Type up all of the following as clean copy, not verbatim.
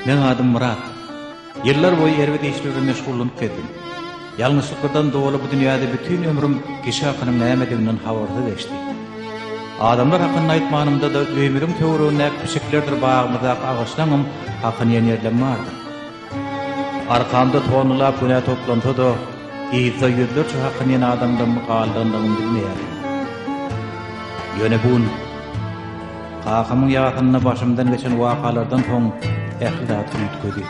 Men adım Murat. Yıllar boyu erbet işlerle meşgullanyp geldim. Yalnızlıklardan dolayı bu dünyada bütün ömrüm kişi hakkının nämediginden habarda geçti. Adamlar hakkını aytmanymda da ömrüm töwerüne küçüklerdir bağımda ağaçlanım hakkını yerlenmardı. Arkamda tonulap güne toplantı da İza yüzlerce hakkını yen adamdan mıqaldandığını bilmeýärdim. Ýöne bun Qakamyň ýagtyna başymdan geçen wakalardan soň ählidat ýetgedi.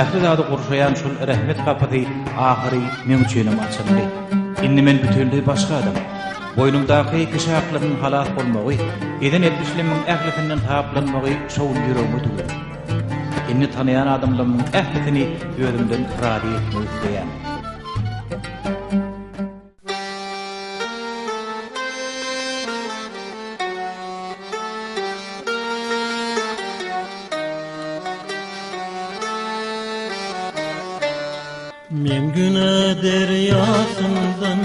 Ählidady gurşaýan şol rahmet kapady ahyry men üçin açyldy. Indi men bütünlüği başga adam. Boynumdaky kişi haklarynyň halat bolmagy, eden etmişleriň ählitinden taplanmagy şol ýüregime tugdy. Indi tanayan adamlaryň ählitini ýörümden irade etmek isleýän. Men güne deryasından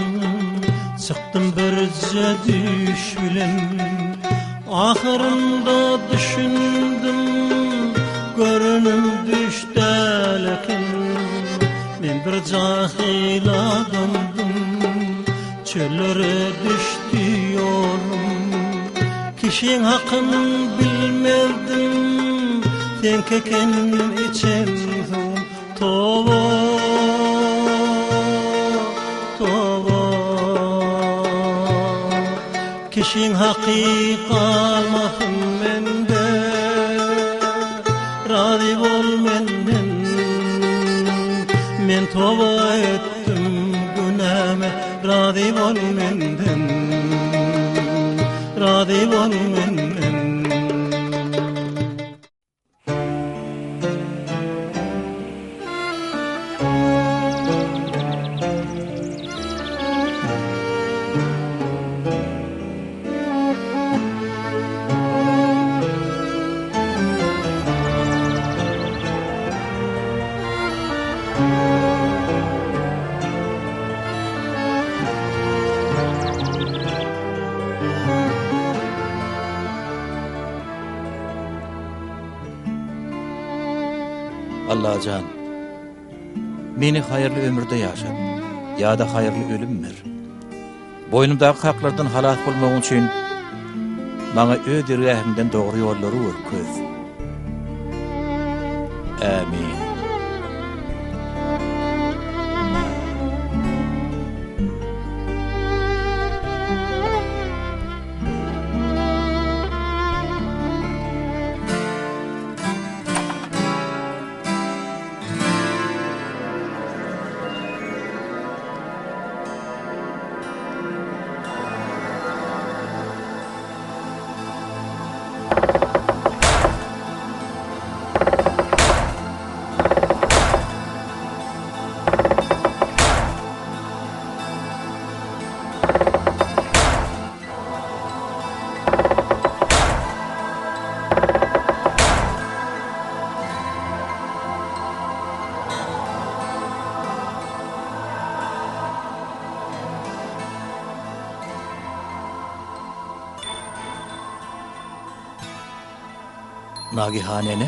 çıktım birce düş bilen. Ahırında düşündüm görünüm düştelekin. Men bir cahil adamdım, çöllere düştü yolum. Kişinin hakkını bilmezdim, tenkeken içemdim. Tova kişinin hakkı kalmasın mende, razı ol menden. Men tova ettim günahime, razı ol menden, razı ol menden. Allah can, meni hayırlı ömürde yaşat, ya da hayırlı ölüm ver. Boynumdaki haklardan halat bolmak üçün bana öz dirgähimden doğru yolları örköz. Amin. Nagihane ne?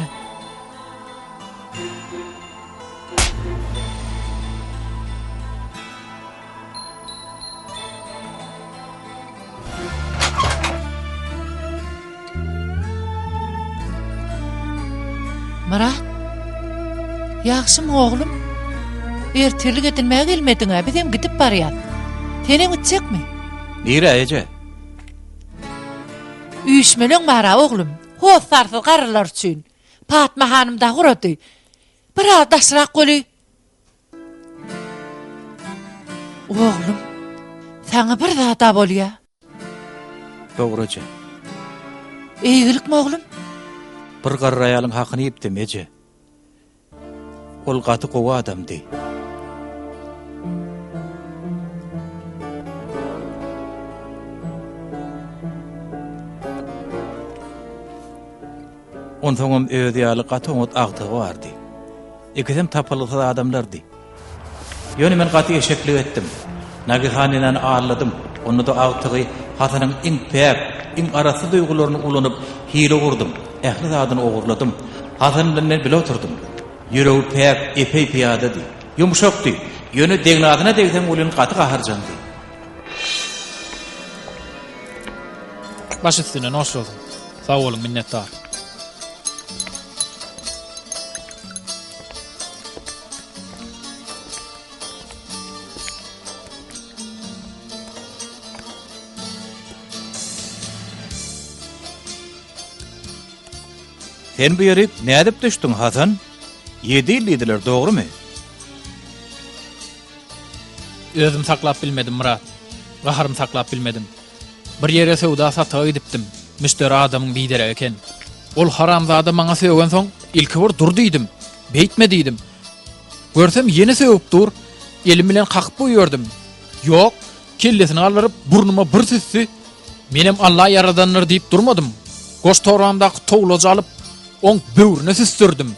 Murat, yaxşym oğlum? Ertirlik edilmäge gelmediňe bizem gidip barýar. Tenem gitjekmi? Nire ece? Üýşmeleň bara oğlum. Hoş sarsyz garrylar üçin. Fatma hanım da gurady. Biraz daşrak goly. Oğlum, sana bir zata bolýa. Doğruca. Eýgilikmi oğlum? Bir garry aýalyň hakyny ýepdim ece. Ol gaty gowa adamdy. Onsoňam öýdi ýaly gaty oňat agtygy bardy. Ikisem tapylysa adamlardy. Ýöne men gaty eşeklik etdim. Nagihanydan ağırladım. Onu da agtygy hasanyň iň pek, iň arasy duýgularyny ulanyp hile gurdum. Ähli zadyny ogurladım. Hasan bilen bile oturdum. Yüreği pek epey piyadadı. Yumuşaktı. Yönü degnadına degden ulun katı kaharcandı. Baş üstüne hoş olsun. Sağ olun, minnettar. Sen bu yeri ne edip düştün Hasan? 7 illidiler, doğru mu? Özüm saklap bilmedim Murat. Gaharım saklap bilmedim. Bir yere sowda sata gidipdim. Müşteri adamın lideri eken. Ol haramzada maňa söwgen soň ilki bir dur diýdim. Beýtme diýdim. Görsem yeni söwüp dur. Elim bilen kakyp ýördüm. Ýok, kellesini alyp burnuma bir sissi. Menem Allah yaradanlar diýip durmadım. Goş toramdaky towlagy alyp oň böwrüne sistirdim.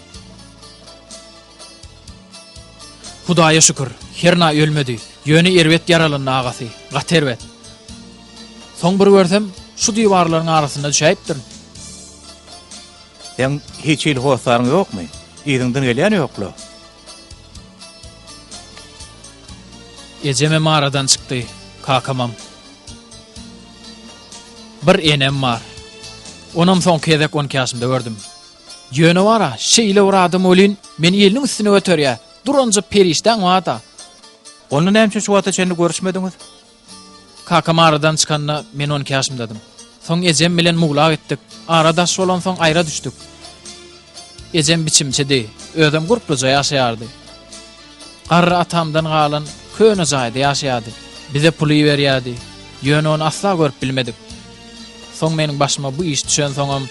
Hudaýa şükür, herna ölmedi. Ýöne erwet yaralyny agasy, gaterwet. Soň bir görsem, şu diwarlaryň arasynda düşäpdir. Sen hiç il hoşlaryň ýokmy? Ýygyňdan gelýän ýoklu. Ejeme maradan çykdy, kakamam. Bir enem bar. Onam soň kezek 10 ýaşymda gördüm. Ýöne wara, şeýle bir adam olyn, meni ýeliniň üstüne göterýär. Duranjy perişden wada. Onu näme şu wata çenli görüşmediňiz? Kakam aradan çykanda men 10 ýaşymdadım. Soň ejem bilen muglak etdik. Aradaş bolan soň aýra düşdük. Ejem biçimçedi, özüm gurpluja ýaşaýardy. Garry atamdan galan köne jaýda ýaşaýardy. Bize puly berýärdi. Ýöne onu asla görüp bilmedik. Soň meniň başyma bu iş düşen soňam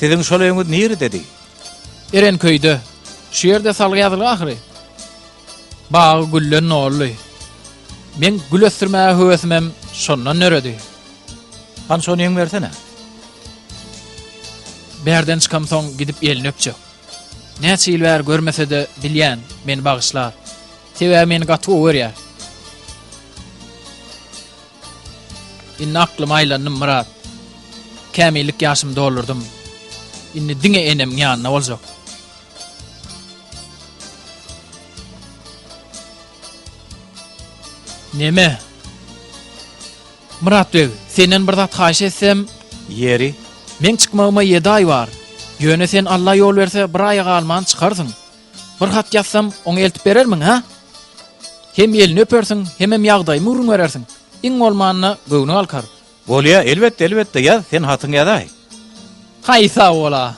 Sizin şolayňyz nere dedi? Eren köýde. Şu ýerde salgy ýazyly ahry. Bagy güller nolly. Men gül ösürmäge höwesmem şondan nöredi. Han şonu ýeň bersene. Berden çykam soň gidip elini öpjek. Näçe ýyl bäri görmese de bilýän meni bagyşlar. Tebä meni gaty öwrýär. Inni aklym aýlandy Murat. Kämillik ýaşymda doldurdum. Inni diňe enem ýanyna boljak. Neme? Murat bey, senden bir zat haýyş etsem, Yeri. men çykmagyma 7 ay bar. Ýöne sen Allah ýol berse bir aýa galman çykarsyň. Bir hat ýazsam, oňa eltip berermiň ha? Hem elini öpersiň, hem ýagdaýymy urun berersiň. Iň bolmanyna göwüni alkar. Bolýa, elbetde ýaz, sen hatyň ýazaý. Haýsa bola.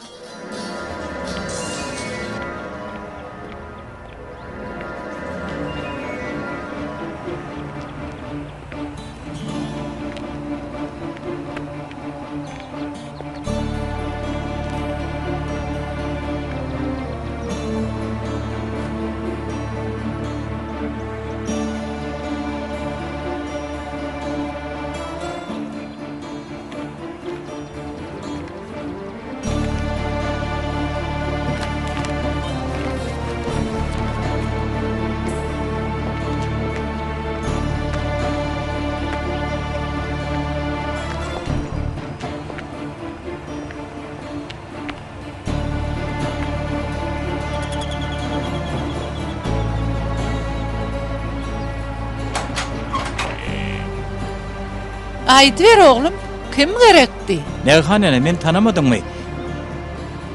Aýdyber oglum, kim gerekdi? Nerhanene men tanamadyňmy?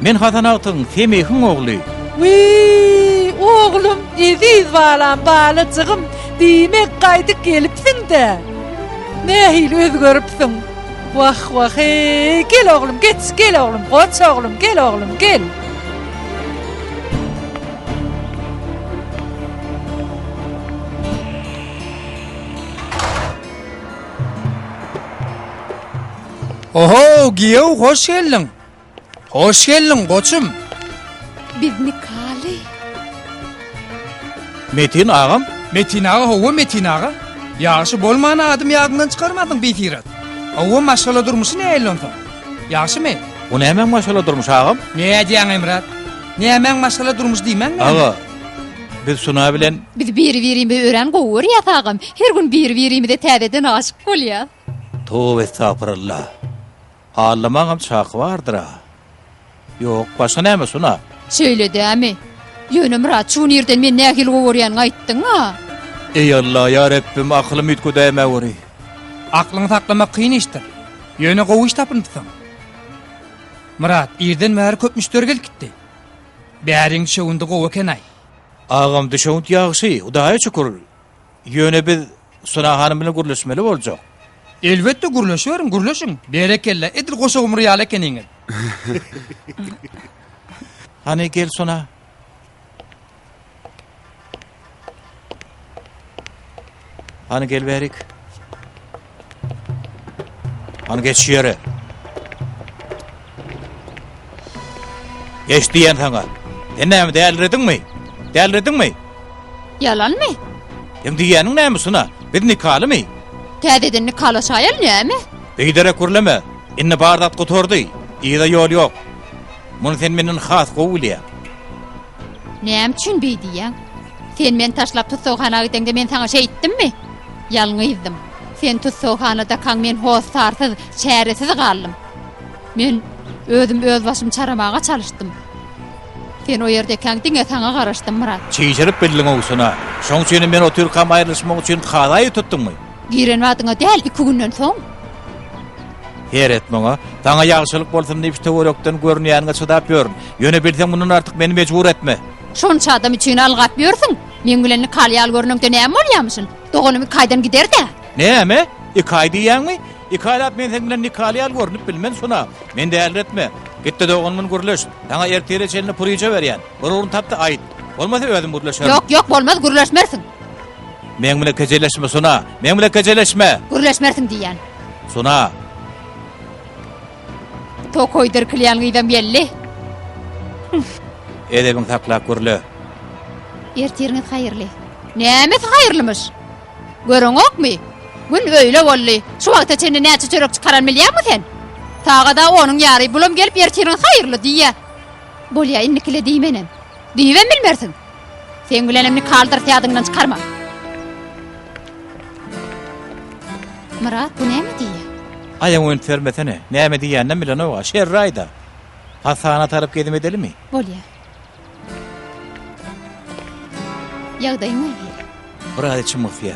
Men Hasan Agtyň Femihiň ogly. Wii, oglum, eziz balam, balyjygym, diýmek gaýdyk gelipsiň-de. Nähili özgörüpsiň? Wah wah, gel oglum, gel oglum, goç oglum, gel oglum, gel. Oho, giyew, hoş geldin. Hoş geldin koçum. Bizni kali. Metin agam, Metin ağa, hova Metin ağa. Yaxşı bolmana adım ýagyndan çykarmadın betirat. Hova maşgala durmuşsun eýlendiň. Yaxşı mı? bu näme maşala durmuş agam? Ne diýäň Emrat? Näme maşgala durmuş diýmän mi? Aga, biz şuna bilen Biz bir-birimizi ören gowur ýatagym. Her gün bir-birimize täzeden aşyk bolýar. Tövbe estağfurullah. Ağlamağım çak vardır ha. Yok, başka näme Suna? Söyledi mi? Yönü Murat şu nerden men nähil goworyan aýtdyň ha? Ey Allah, ya Rabbim, aklım yutku däme wuri. Aklını taklamak kıyın iştir. Yöne kovuş tapıntısan. Murat, irden mehar köp müşteri gelip gitti. Bäriň şowundy gowa kenay. Ağam düşünt ýagşy, Hudaýa şükür. Ýöne biz Suna hanım bilen gurlaşmaly boljak. Elbette gurlaşıyorum, gurlaşın. Berekelle, edil koşu riyal ekeniňiz. Hani gel Suna. Hani gel berik. Hani geç yere. Geç diyen sana. Denäme dälredin mi? Dälredin mi? Yalan mı? Hem diýäniň näme Suna? Bir nikaly mı? Täzeden nikalaşaýal näme? Beýdere kurlama. Inne bardat gotordy. Ýa-da ýol ýok. Muny sen menden has gowulýa. Näme üçin beýdiýäň? Sen men taşlap tutsohana gitende men sana şey etdimmi? Ýalňyzdım. Sen tutsohanada kaň men hoş sarsyz, çäresiz galdym. Men öz başym çaramaga çalışdym. Sen o ýerde kaň diňe sana garaşdym Murat. Çeýjerip bildiň o Suna. Şoň üçin men o türkam aýrylşmak üçin halaý tutdummy? Giren wadyňa däl 2 günden soň. Heret maňa, taňa ýagşylyk bolsam diýip töwerekden görnýäniňe çydap ýörün. Ýöne bilseň munun artyk meni mejbur etme. Şonça adam üçin algap ýörsiň. Men bilen kalýal görnüňde näme bolýamyşyn? Dogunymy kaýdan gider de. Näme? İkay diýäňmi? İkaýlap men sen bilen nikalyal görnüp bilmen Suna. Men däl etme. Gitdi dogunmyň gurlaş. Taňa ertere çelini puryja berýän. Bir urun tapdy aýt. Bolmasa özüm gurlaşarym. Yok bolmaz gurlaşmersiň. Men bilen kejeleşme Suna. Men bilen kejeleşme. Gurlaşmersiň diýän. Suna. Tokoydur klýangydan belli. Edebiň taklap gurla. Erteriňiz haýyrly. Näme haýyrlymyş? Görüňokmy? Gün öýle bolly. Şu wagtda seni näçe çörek çıkaran bilýärmi sen? Taga da onuň ýary bulam gelip erteriň haýyrly diýär. Bolýa innikile diýmenem. Diýen bilmersiň. Sen bilen emni kaldyr ýadyňdan çykarma. Murat, bu näme diýär? Aýaň öň termetene. Näme diýänden bilen o şerraýda. Hasana tarap gedim edelimi? Bolýa. Ýagdaýyň näme? Burada çymyfya.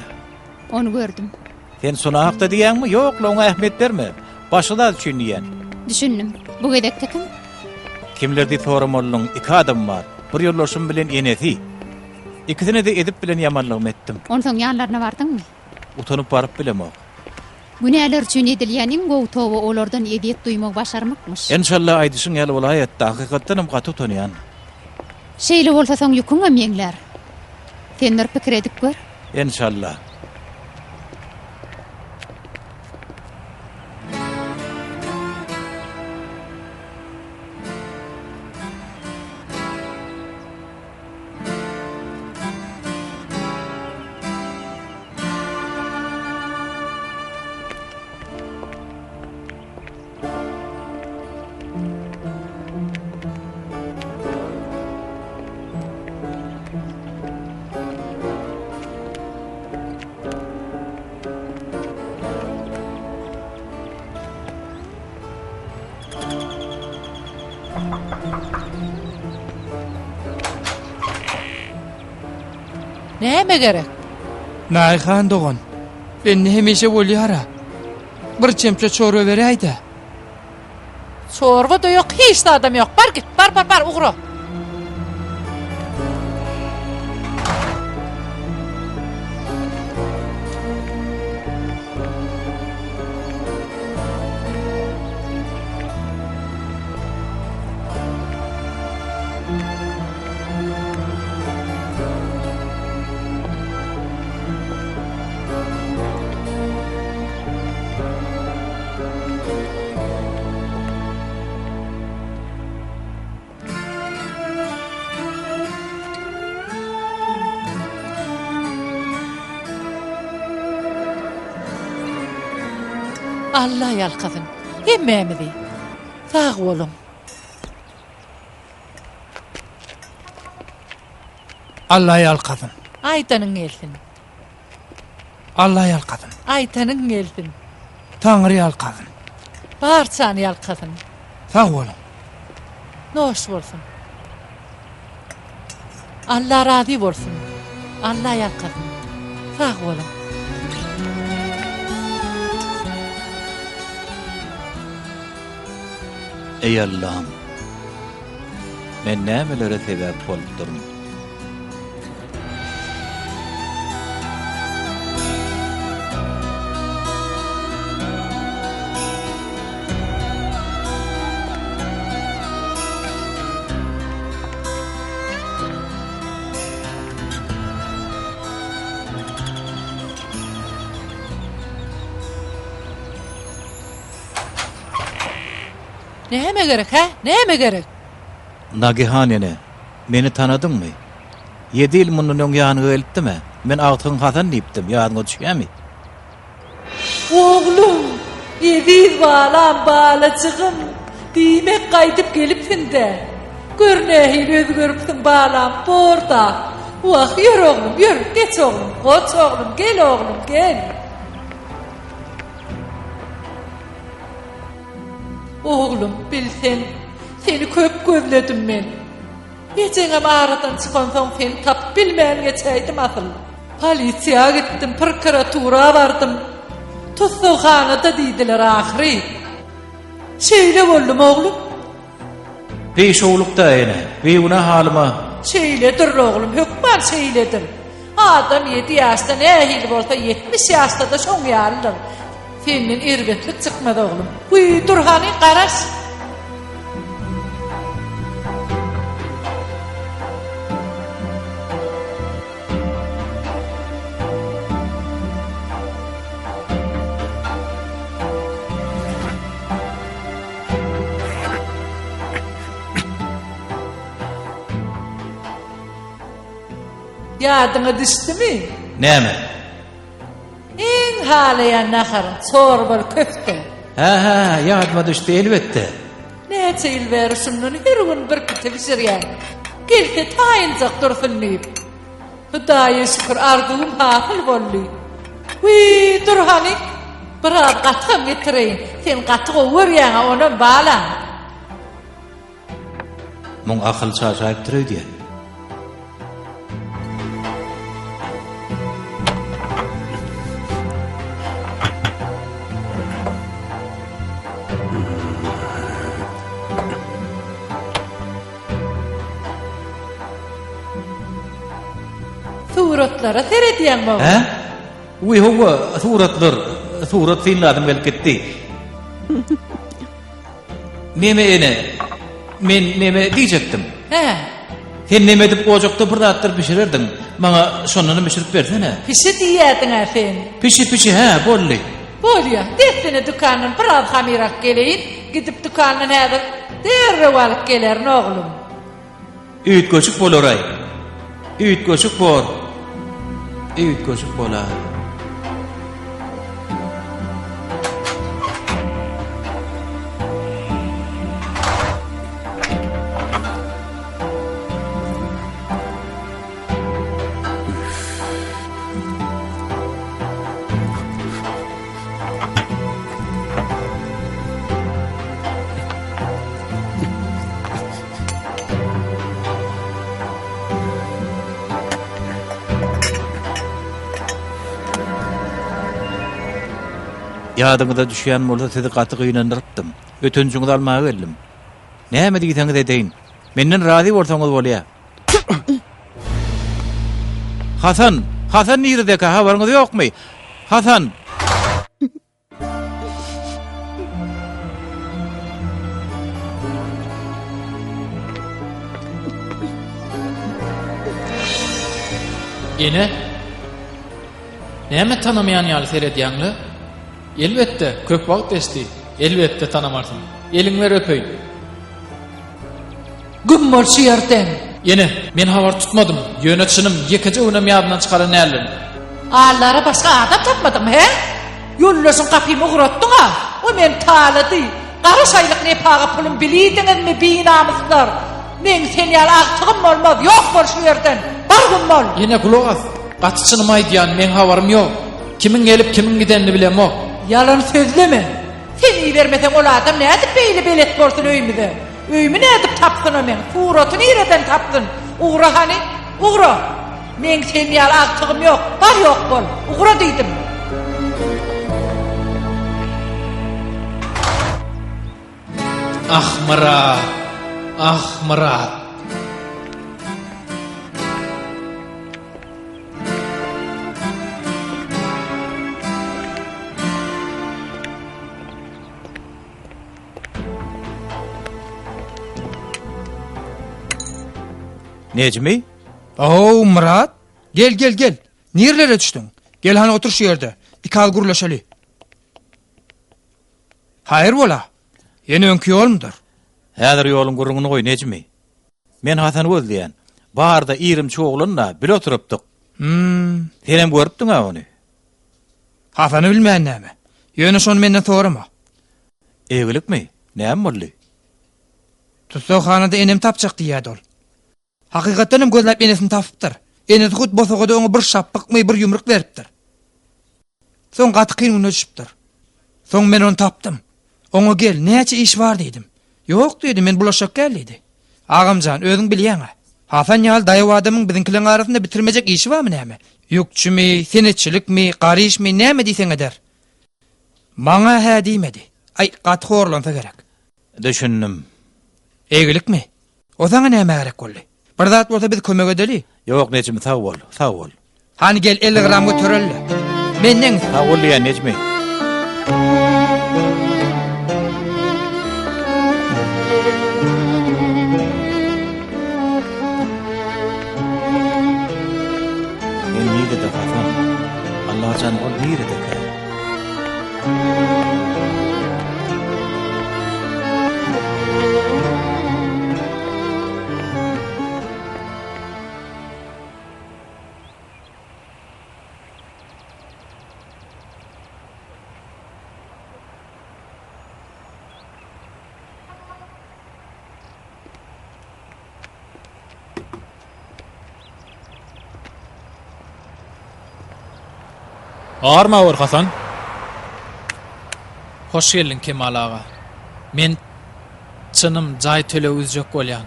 Onu gördüm. Sen Suna hakda diýäňmi? Ýok, oňa ähmet berme. Başyda düşünýän. Düşündüm. Bu gedekde kim? Kimlerdi soramolluň 2 adam bar. Bir ýollaşym bilen enesi. İkisini de edip bilen ýamanlygym etdim. Onun soň ýanlaryna bardyňmy? Utanyp baryp bilemok. Bu näler üçin edilýäniň gowtowy olardan edip duýmak başarmakmyş. İnşallah aýdyşyň ýaly bolaýatda hakykatdan hem gaty utanýan. Şeýle bolsa soň ýukuňa meňler. Senler pikir edip gör. İnşallah. Näme gerek? Naýhan dogan. Ben hemişe bolýara. Bir çemçe çorba berýärdi. Çorba da ýok, hiç de adam ýok. Bar git, bar, ugro. Allah yalkazın. Emmemidi. Sağ olun. Allah yalqadın. Aytanın gelsin. Allah yalqadın. Aytanın gelsin. Tanrı yalqadın. Barçan yalkazın. Sağ olun. Noş bolsun. Allah razı bolsun. Allah yakasın. Sağ olun. Ey Allah'ım. Men nämelere sebäp bolup durum? Näme gerek ha? Näme gerek? Nagihanene, meni tanadın mı? 7 yıl munun ýanyna gelipdi mi? Men Agtyn Hasan diýipdim, ýadyňa düşýärmi? Oğlum, eviz balam balacığım. Diýmek gaýdyp gelipsin de. Görnähil özgörüpsin balam, borda. Wah, ýür oğlum, ýür, geç oğlum, goç oğlum, gel oğlum, gel. Oğlum, bilsen, seni köp gözledim men. Ýejeňem aradan çykan soň seni tap bilmän geçäýdim asyl. Polisiýa gitdim, prokuratura bardım. Tuzluhanada diýdiler ahiri. Şeýle boldum oğlum. Peşowlukda ene, beýguna halyma. Şeýledir oğlum, hükman şeýledir. Adam 7 ýaşda nähili bolsa 70 ýaşda da şoň ýalydyr. Senin irvetlik çykmady oğlum. Uy, Durhany garaş. Yadyňa düşdümi? Näme? En halayan naharın çorbal köfte. Ha, ýadyma düşdi elbetde. Näçe ýyl bäri şundan her gün bir kete pişirýän. Geldi taýyncak dursun diýip. Hudaýa şükür arzuwym hasyl boldy. Uy, Durhany, biraz gatyk getireýin. Sen gatyk öwürýäň ona bala. Muň akyl çaşaýyp durýdy. Suratlara seredýän bol. Ha? Uy, howa, surat filmladım gelip gitdi. Neme ene? Men neme diýjekdim? He, Sen neme dip ojokda bir zatlar pişirirdin. Maňa şonunu pişirip bersene. pişi diýädiň sen. Pişi, ha, bolly. Bolýa, desene dükanyň biraz hamirak geleýin, gidip dükanyň häzir derrew alyp gelerin oglum. Üýt göçük bolaray. Üýt göçük bol. Üýt göçük bolar. Ýadyňyza düşýän bolsa sizi gaty gynandyrypdym. Ötünjüňizi almaga geldim. Näme diýseňiz edeýin. Menden razy bolsaňyz bolýar. Hasan nirde-ka habaryňyz ýokmy? Hasan. Ene? Näme tanamayan ýaly seredýäňli? Elbette, köp wagt geçdi. Elbette tanamarsın. Eliň ber öpeýin. Gümmol şiýerden. Ene, men habar tutmadım. Ýönetçinim ýekeje önüm ýadyndan çykaran nälim? Allara başga adam tapmadym he? Ýollaşyň kapymy uğratdyň ha. O men talady. Gara şaýlyk ne paga pulum bilýdiňizmi binamyzlar? Men sen ýaly agtygym bolmaz. Ýok bol şu ýerden. Bargym bol. Ene kulak as. Gatyçynym aýdýan men habarym ýok. Kimin gelip kimin gidenini bilem o. Yalan sözleme. Sen iyi vermesen ol adam ne edip beýle belet bolsun öýümüze. Öýümü nädip tapdyn men? Suraty nereden tapdyn? Ugra hani? Ugra. Men sen ýaly agtygym ýok. Bar ýok bol. Ugra diýdim. Ah Murat. Ah Murat. Necmi? Oo Murat, gel. Nerelere düşdün? Gel hani otur şu yerde. İkal gurlaşaly. Hayır bola. Yeni önkü yolumdur. Häzir ýolun gurrungyny goý Necmi. Men Hasan gözleýän. Barda irim çoğulunla bir oturypdyk. Senem görüpdiň ony. Hafanı bilmeýän näme? Ýöne şonu menden sorama. Egilikmi? Näme boldy? Tutsaxanada enem tapjak diýýärdi ol. Hakykatdan hem gözläp enesini tapypdyr. Enesi hut bosagada oňa bir şapykmy bir ýumruk beripdir. Soň gaty kyngyna düşüpdir. Soň men onu tapdym. Oňa gel, näçe iş bar diýdim. Ýok diýdi, men bulaşak geldi. Agamjan, özüň bilýän. Hafan ýal daýaw adamyň biziňkileň arasynda bitirmejek işi barmy näme? Ýükçümi, senetçilikmi, garyşmy näme diýseň eder. Maňa hä diýmedi. Ay, gaty horlansa gerek. Düşündüm. Egilikmi? O sana näme gerek boldy? Bir zat bolsa biz kömek edeli. Ýok Necmi, sag bol. Hani gel 50 gram götürelle. Menden Sag bol diýen Necmi. Men nide de Hasan. Allah can ol nide de ka. Ağırma var Hasan. Hoş geldin Kemal ağa. Men çınım jay төлöwüzjek bolýan.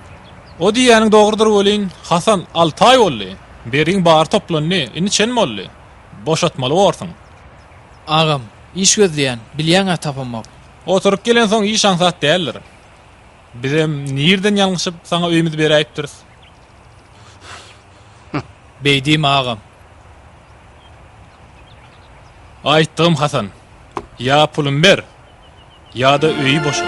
O diýäniň dogrudur bolýan. Hasan 6 ay boldy. Beriň bar toplandy. Indi çen boldy. Boşatmaly bolsaň. Ağam, iş gözleýän, bilýän tapamak. Oturup gelen soň iş ansat däldir. Bizem nirden ýalňyşyp saňa öýümüzi beräýipdiris. Beýdim ağam. Aýtdym Hasan. Ya pulum ber, ya da öýü boşa.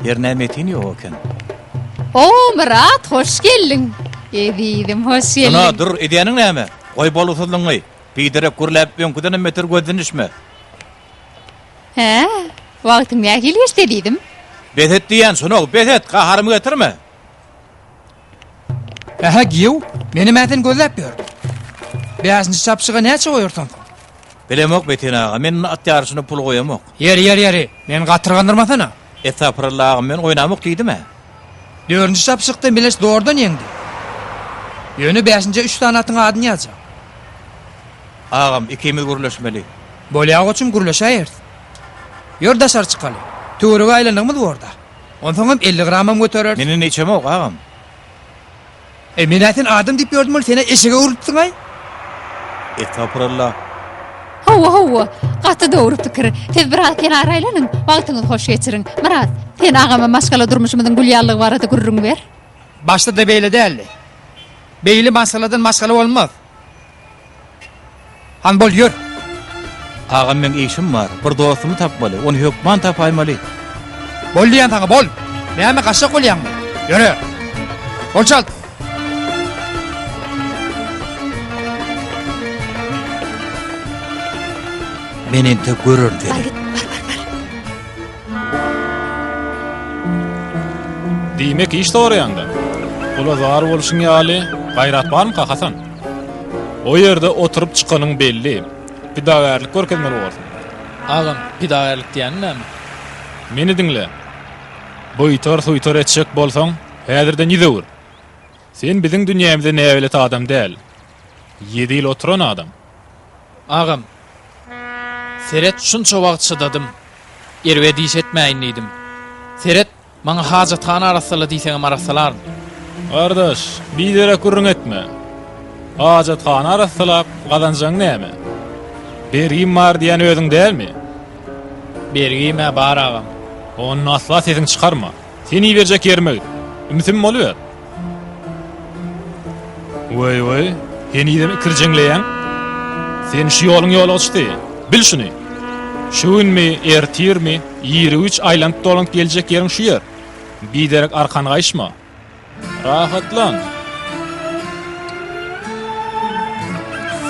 Yer nämetin ýok eken. O Murat, hoş geldin. Edidim, hoş geldin. Ana dur, edýäniň näme? Goý bolusylyňy. Biderek gurläp öňküden meter gözlenişme. He, wagtyň nähili istedidim. Behet diýen şonu, behet, gaharmy getirme. Aha giýew, meni mäten gözläp ber. Bäzini çapşyga näçe goýarsan? Bilemok Betin ağa, men at ýarşyna pul goýamok. Yer. Men gatyrgandyrmasana. Etapyrlagy men oýnamok diýdim-mi? 4-nji çapşykda biles doğrudan yeňdi. Ýöne 5-nji 3 tanatyň adyny ýazjak. Ağam, ikimiz gurlaşmaly. Bolýag üçin gurlaşaýar. Ýör daşar çykaly. Töwerege aýlandyňmy orada. Onsoň 50 gramam göterer. Meni neçemok ağam? Men ätin adam diýip ýördüm, seni eşige urutdyň ay. Etapyrla. Hawa, gaty dogry pikir. Tez bir kenar aýlanyň, wagtyňyzy hoş geçiriň. Murat, sen agama maskala durmuşymyň gülýanlygy barada gurrun ber. Başta da beýle däldi. Beýli masaladan maskala bolmaz. Han bol ýör. Ağam men işim var. Bir dostumy tapmaly. Onu hökman tapaýmaly. Bol diýen taňa bol. Näme gaşak bolýanmy? Ýöre. Bol çal. Men ente görür dedi. Diýmek iş dogry ýanda. Ola zar boluşyň ýaly gaýrat barmy Hasan? O ýerde oturup çykanyň belli. Pidagärlik görkezmeli bolsun. Ağam, pidagärlik diýen näme? Meni diňle. Boýtar suýtar etjek bolsaň, Häzirde nidewur? Sen biziň dünýämizde näwelet adam däl. 7 ýyl oturan adam. Ağam, Seret şunça wagt çydadım. Erwe diş etmäýin diýdim. Seret, maňa hajathana arasaly diýseňem arasalar. Kardeş, biderek gurrun etme. Hajathana arasalar gazanjaň näme? Bergim bar diýen özüň dälmi? Bergime bar ağam. Onu asla sesiň çykarma. Seni berjek ýermek. Ümsim bolýar. Way, heni de kirjeňleýän. Sen şu ýoluň ýoly açdy. Bil şuny. Şu günmi, ertirmi, 23 aýlanıp dolanıp geljek ýeriň şu ýer. Biderek arkana gaýşma. Rahatlan.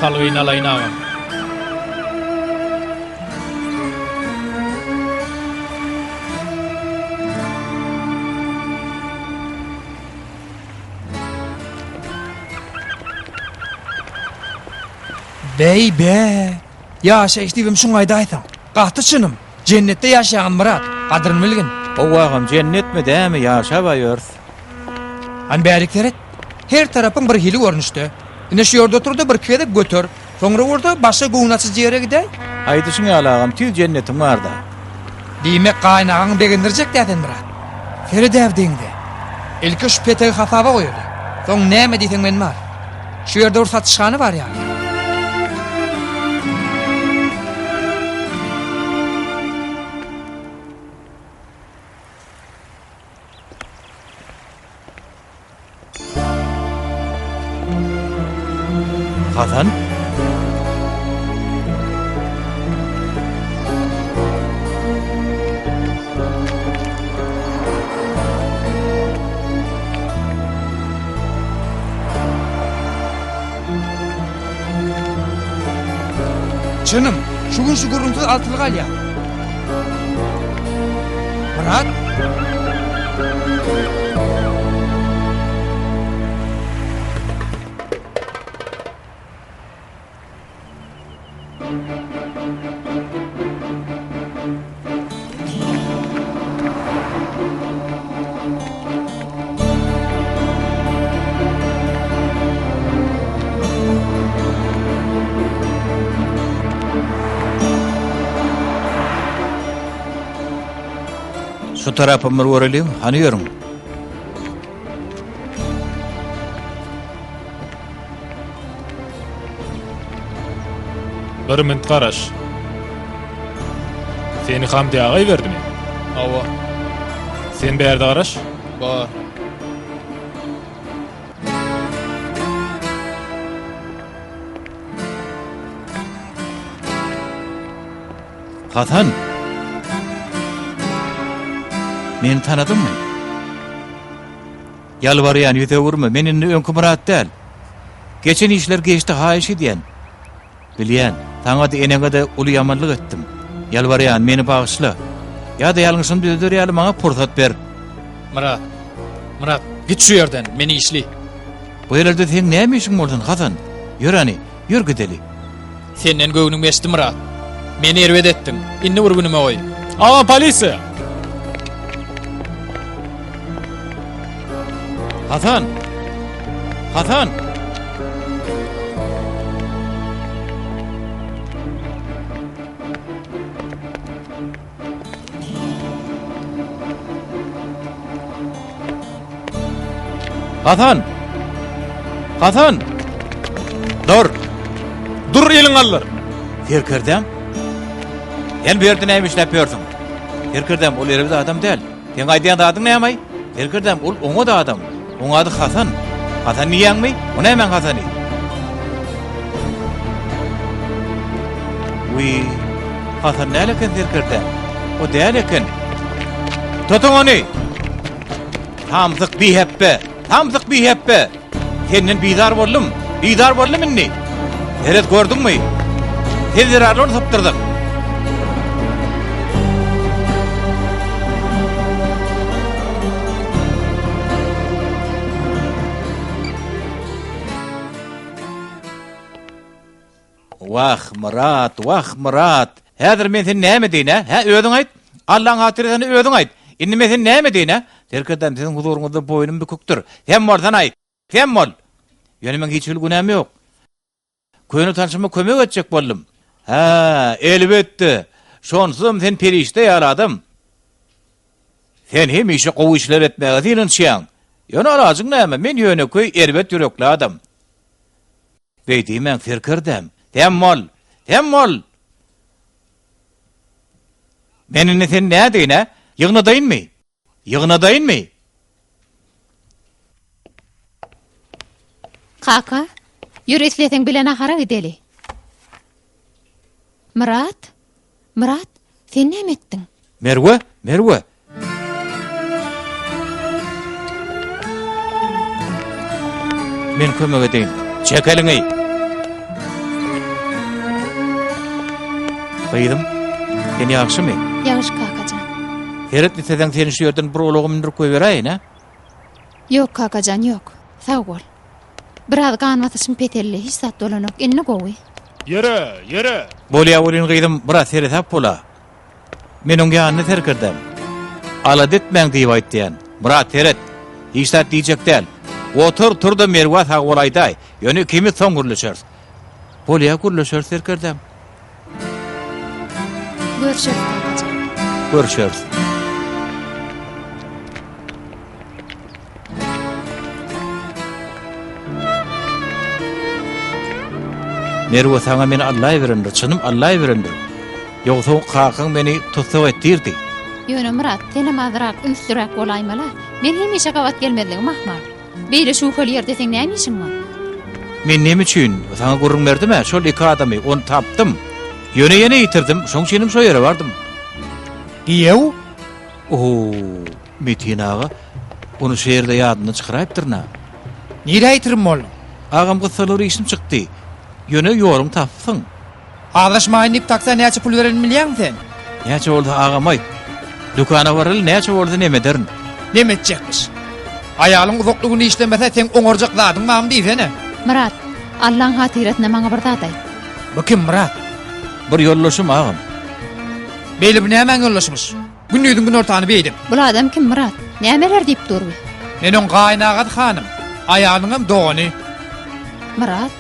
Salgyň alaýyn ağam. Bey be. Yaşa işdibim şuňaýda aýtaň. Gaty çynım. Jennetde ýaşaýan Murat, gadryny bilgin. O wagam cennet mi dämi ýaşabaýar? An bärikleri her tarapyň bir hili görnüşde. Ine şu ýerde oturdy bir kedek götür. Soňra orada başga goňnaçyz ýere gidäý. Aýdyşyň alagam tüy cennetim barda. Diýmek gaýnagyň begindirjek däden Murat. Feridäw diňdi. Ilki şu petegi hafaba goýdy. Soň näme diýseň men bar. Şu ýerde ursatçyşgany bar ýa. Hasan? Çynım, şu gün şu guruntu altylgal ýa. Murat? Şu tarapymyr görelim, hany ýörüň? Bir minit garaş. Seni Hamdi ağay berdimi? Awa, Sen berde garaş. bar. Hasan. Meni tanadymmy? Ýalbarýan ýüzegurmy? Menin öňkü Murat däl. Geçen işler geçti haýyşy diýen. Bilýän, taňa da eneňe de uly ýamanlyk etdim. Ýalbarýan meni bagyşla. Ýa-da ýalňyşym düzdirýär, maňa pursat ber. Murat, git şu ýerden, meni işli. Bu ýerde sen näme işiň boldun Hasan? Ýör ani, ýör gideli. Senden göwnüň beşdi Murat. Meni erwed etdiň. Indi bir günüme goý. Awa polisiýa. Hasan! Hasan! Hasan! Hasan! Dur! Dur eliň allar. Terkirdem? Sen bu ýerde näme işläp ýörsiň? Terkirdem, ol erewde adam däl. Sen aýdýan adyň näme? Terkirdem, ol oňa da adam. Oňa ady Hasan. Hasan niýäňmi? O näme Hasany? Wi, Hasan nälekin terkirdem? O däl eken. Totuň ony. Tamsyk biheppe. Tamsyk biheppe. Senden bizar boldum. Bizar boldum inni. Eret gördüňmi? Tezler arlany tapdyrdyk. Wah Murat. Häzir men sen näme diýin, ha? Özüň aýt. Allahyň hatyryny özüň aýt. Indi men sen näme diýin, ha? Terkedem senin huzurunda boynum büküktür. Hem ordan ayt. Hem ol. Yani men hiç günahım yok. Köýnü tanışyma kömek etjek boldum. Ha, elbetde. Şonsuzam sen perişte ýaladym. Sen hemişe gowy işler etmäge diýençiň. Ýöne aladyň näme? Men ýöneköý erbet ýürekli adam. Beýdimen firkirdem. Hem ol. Hem ol. Menini sen näde diýne? Ýygnadaýynmy? Ýygnadaýynmy? Kaka, yürekleten bilen ahara gideli. Murat, sen näme etdiň? Merwe. Men kömek edeyim. Çekeliňi. Baýdym. Sen ýagşymy? Ýagyş kakajan. Heret etseden seni şu ýerden bir olagym indirip goýberýin, ha? Ýok kakajan, ýok. Sag bol. Biraz ganwatysym petelli, hiç zat dolanok, inni gowy. Yere. Bolýa bolýan gyýdym, biraz seri tap bola. Men oňa ýanyny terkirdim. Alad etmäň diýip aýtdym. Murat teret. Hiç zat diýjek däl. Turda merwa sag bolaýdy. Ýöne kimi soň gürleşer. Bolýa gürleşer terkirdim. Görüşürüz kakajan. Görüşürüz. Merwe sana meni Allahy berendir, çynım Allahy berendir. Ýogsa kakyň meni tutsak etdirdi. Ýöne Murat, tenem azrak, ünsürek bolaýmala. Men hemişe gawat gelmedligim ahmal. Beýle şu hol ýerde sen näme işiň bar? Men näme üçin sana gurrun berdime? Şol iki adamy onu tapdym. Ýöne ýitirdim, şoň şenim şo ýere bardym. Giýew? Metin ağa, onu şeýerde ýadyna çykarypdyrna. Nire aýtyrym bol? Agam gyssalary işim çykdy. Ýöne ýorum tapdyň. Ağlaşmaýyp taksa näçe pul beren milýän sen? Näçe boldy agam aýt. Dukana baril näçe boldy näme derin? Näme etjekmiş? Aýalyň uzaklygyny işlemese sen oňarjak zadyň mam diýsene. Murat, Allah'ın hatiretine maňa bir zat aýt. Bu kim Murat? Bir ýollaşym agam. Beýle bu näme ýollaşmyş? Günnüýdüň gün ortany beýdim. Bu adam kim Murat? Nämeler diýip durby? Meniň gaýnagat hanym. Aýalyňam dogany. Murat,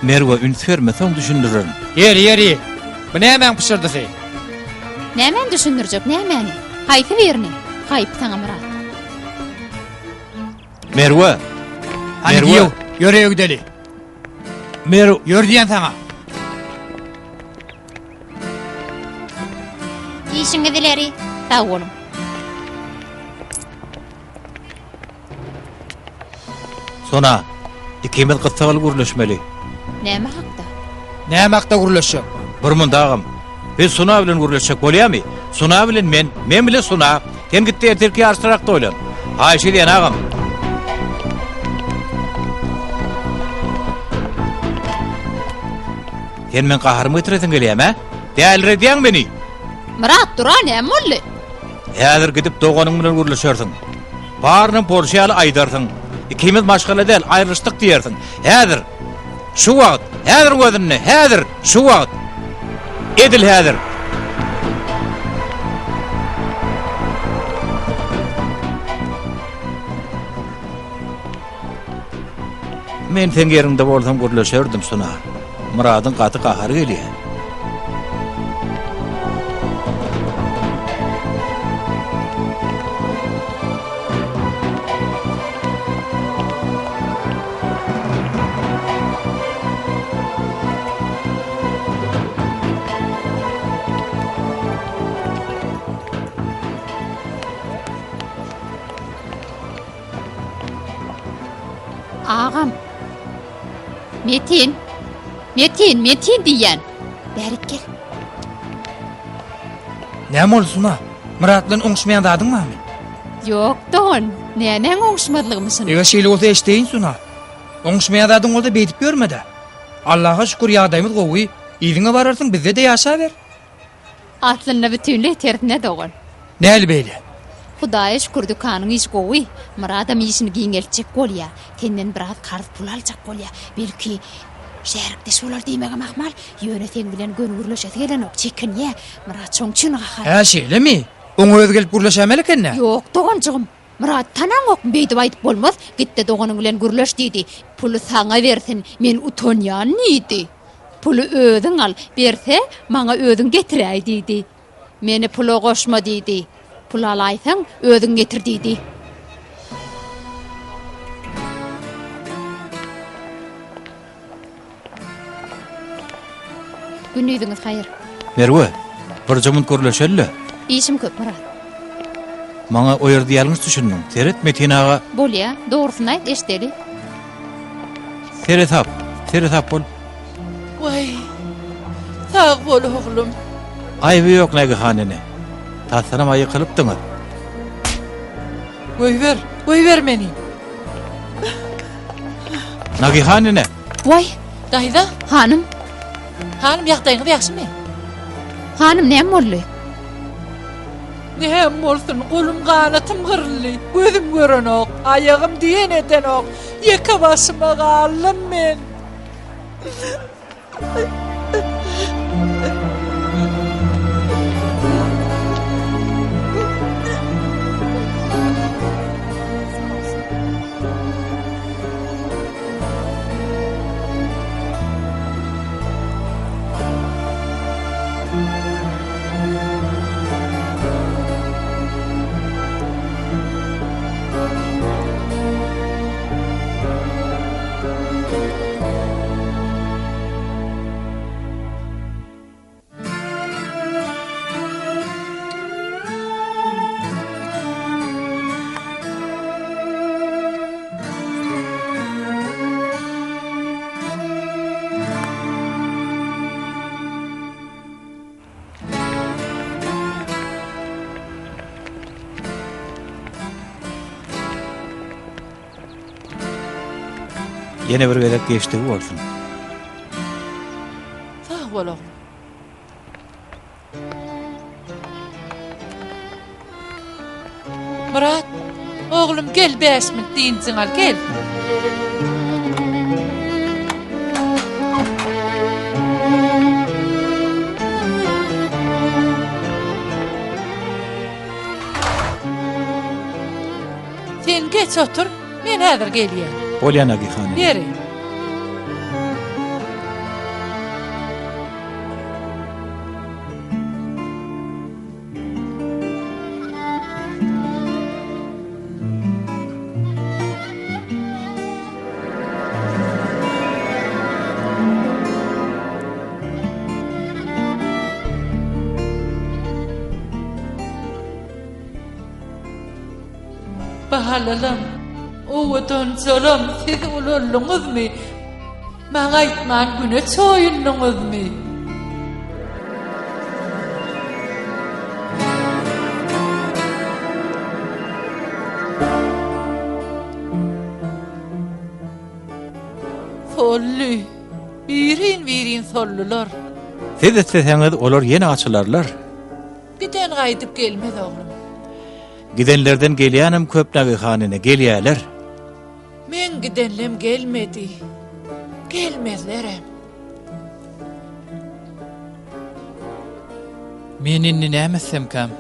Merwe ünsürme soň düşündirin. Ýeri. Bu näme pişirdi sen? nämen düşündirjek, nämeni? Haýsy berni? Haýyp taňa Murat. Merwe. Hani giýew, ýöre gideli. Ýör diýen saňa. İşin gidileri, sağ olun. Sona, ikimiz gyssagal gürleşmeli. Näme hakda? Näme hakda gürleşjek? Bir munda agam. Biz Suna bilen gürleşjek bolýarmy? Suna bilen men bilen Suna. Sen gitdi erterki ýarşyrak doýlan. Haýşy diýen agam. Sen men gaharmy getiresiň gelýär, ha? Dälre diýen meni. Murat, dura näme boldy? Häzir gidip doganyň bilen gürleşersiň. Barny porşýaly aýdarsyň. İkimiz maşgala däl, aýryşdyk diýersiň. Häzir. Şu wagt, häzir gözünni, häzir, şu wagt. Edil häzir. Men sen ýerinde bolsam gürleşerdim Suna. Muradyň gaty gahary gelýär. Ağam. Metin diýen. Berit gel. Näme bolsuna? Murat bilen oňşmaýan zadyň barmy? Ýok don. Näme oňşmadlygymyşyn? Ega şeýle bolsa eşdeýin Suna. Oňşmaýan zadyň bolsa beýdip görmedi. Allaha şükür ýagdaýymyz gowy. Ýygyňa bararsyň bizde de ýaşa ber. Aslynda bütünle tertine dogan. Näli beýle? Hudaýa şükür dükanyň iş gowy. Muradam işini giňelçek bolýar. Tenden biraz karz pul aljak bolýar. Belki şerikde şolar diýmegem ahmal. Ýöne sen bilen gönügürleşet gelenok çekinýä. Murat çoňçun gahar. Ha şeýlemi? Oňa öz gelip gürleşämeli ekenne. Yok dogancığım. Murat tanan ok beýdip aýdyp bolmaz. Gitdi doganyň bilen gürleş diýdi. Puly saňa bersin, men utonýan idi. Puly özüň al, berse maňa özüň getiräý diýdi. Meni pula goşma diýdi. Pul alaýsaň özüň getir diýdi. Günüýdiňiz haýyr. Merwe, bir jomut görleşelle. İşim köp Murat. Maňa o ýerde ýalňyz düşündiň. Seret Metin ağa, Bolýa, dogrusyny aýt, eşdeli. seret bol. Vay. Sağ bol oğlum. Aýby ýok nägihanene. Tasanam aýy kılıpdyňyz. Goy ver meni. Nagihanene. Vay, Dayda, hanım, hanım ýagdaýyňyz ýaxşymy? hanım näme boldy? Näme bolsun, golum ganatym gyrly, gözüm görenok, ayagym diýen etenok, ýeke başyma gallym men. Yine bir gerek geçtigi bolsun. Sağ bol oğlum. Murat, oğlum gel 5 minut diýinsiň al, gel. Sen geç otur, men häzir gelýär. Bolýan nagihanene. Yeri. Bahalalım. Owadan salam, siz ululluňyzmy? Maňa aýtman güne çoýunluňyzmy? Solly, birin sollular. Siz etseňiz olar ýene açylarlar. Giden gaýdyp gelmez oğlum. Gidenlerden gelýänem köp nagihanene gelýärler. Men gidenlem gelmedi. Gelmezlerem. Men inni nämesem kam?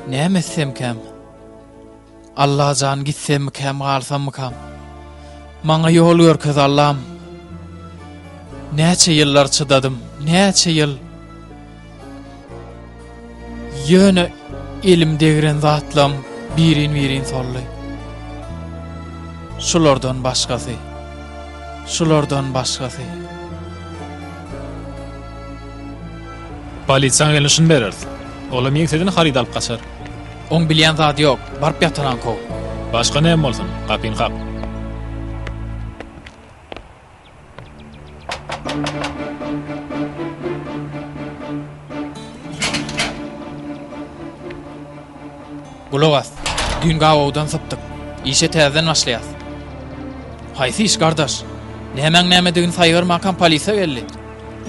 Nämesem kam? Allah jan gitsem kam, galsam kam? Maňa ýol görkez Allah'ım. Näçe ýyllar çydadym, näçe ýyl. Ýöne elim degren zatlam birin solly. Şulardan başgasy. Polisiýa gelişin berer. Olam ýeňseden harid alyp kaçar. Oň bilýän zat ýok, barp ýatanan kow. Başga näme bolsun? Kapyn kap. Gulagas, dün gawawdan sypdyk. İşe täzeden başlaýas. Haýsy iş gardaş? Näme digin saýgar makam polisiýa geldi.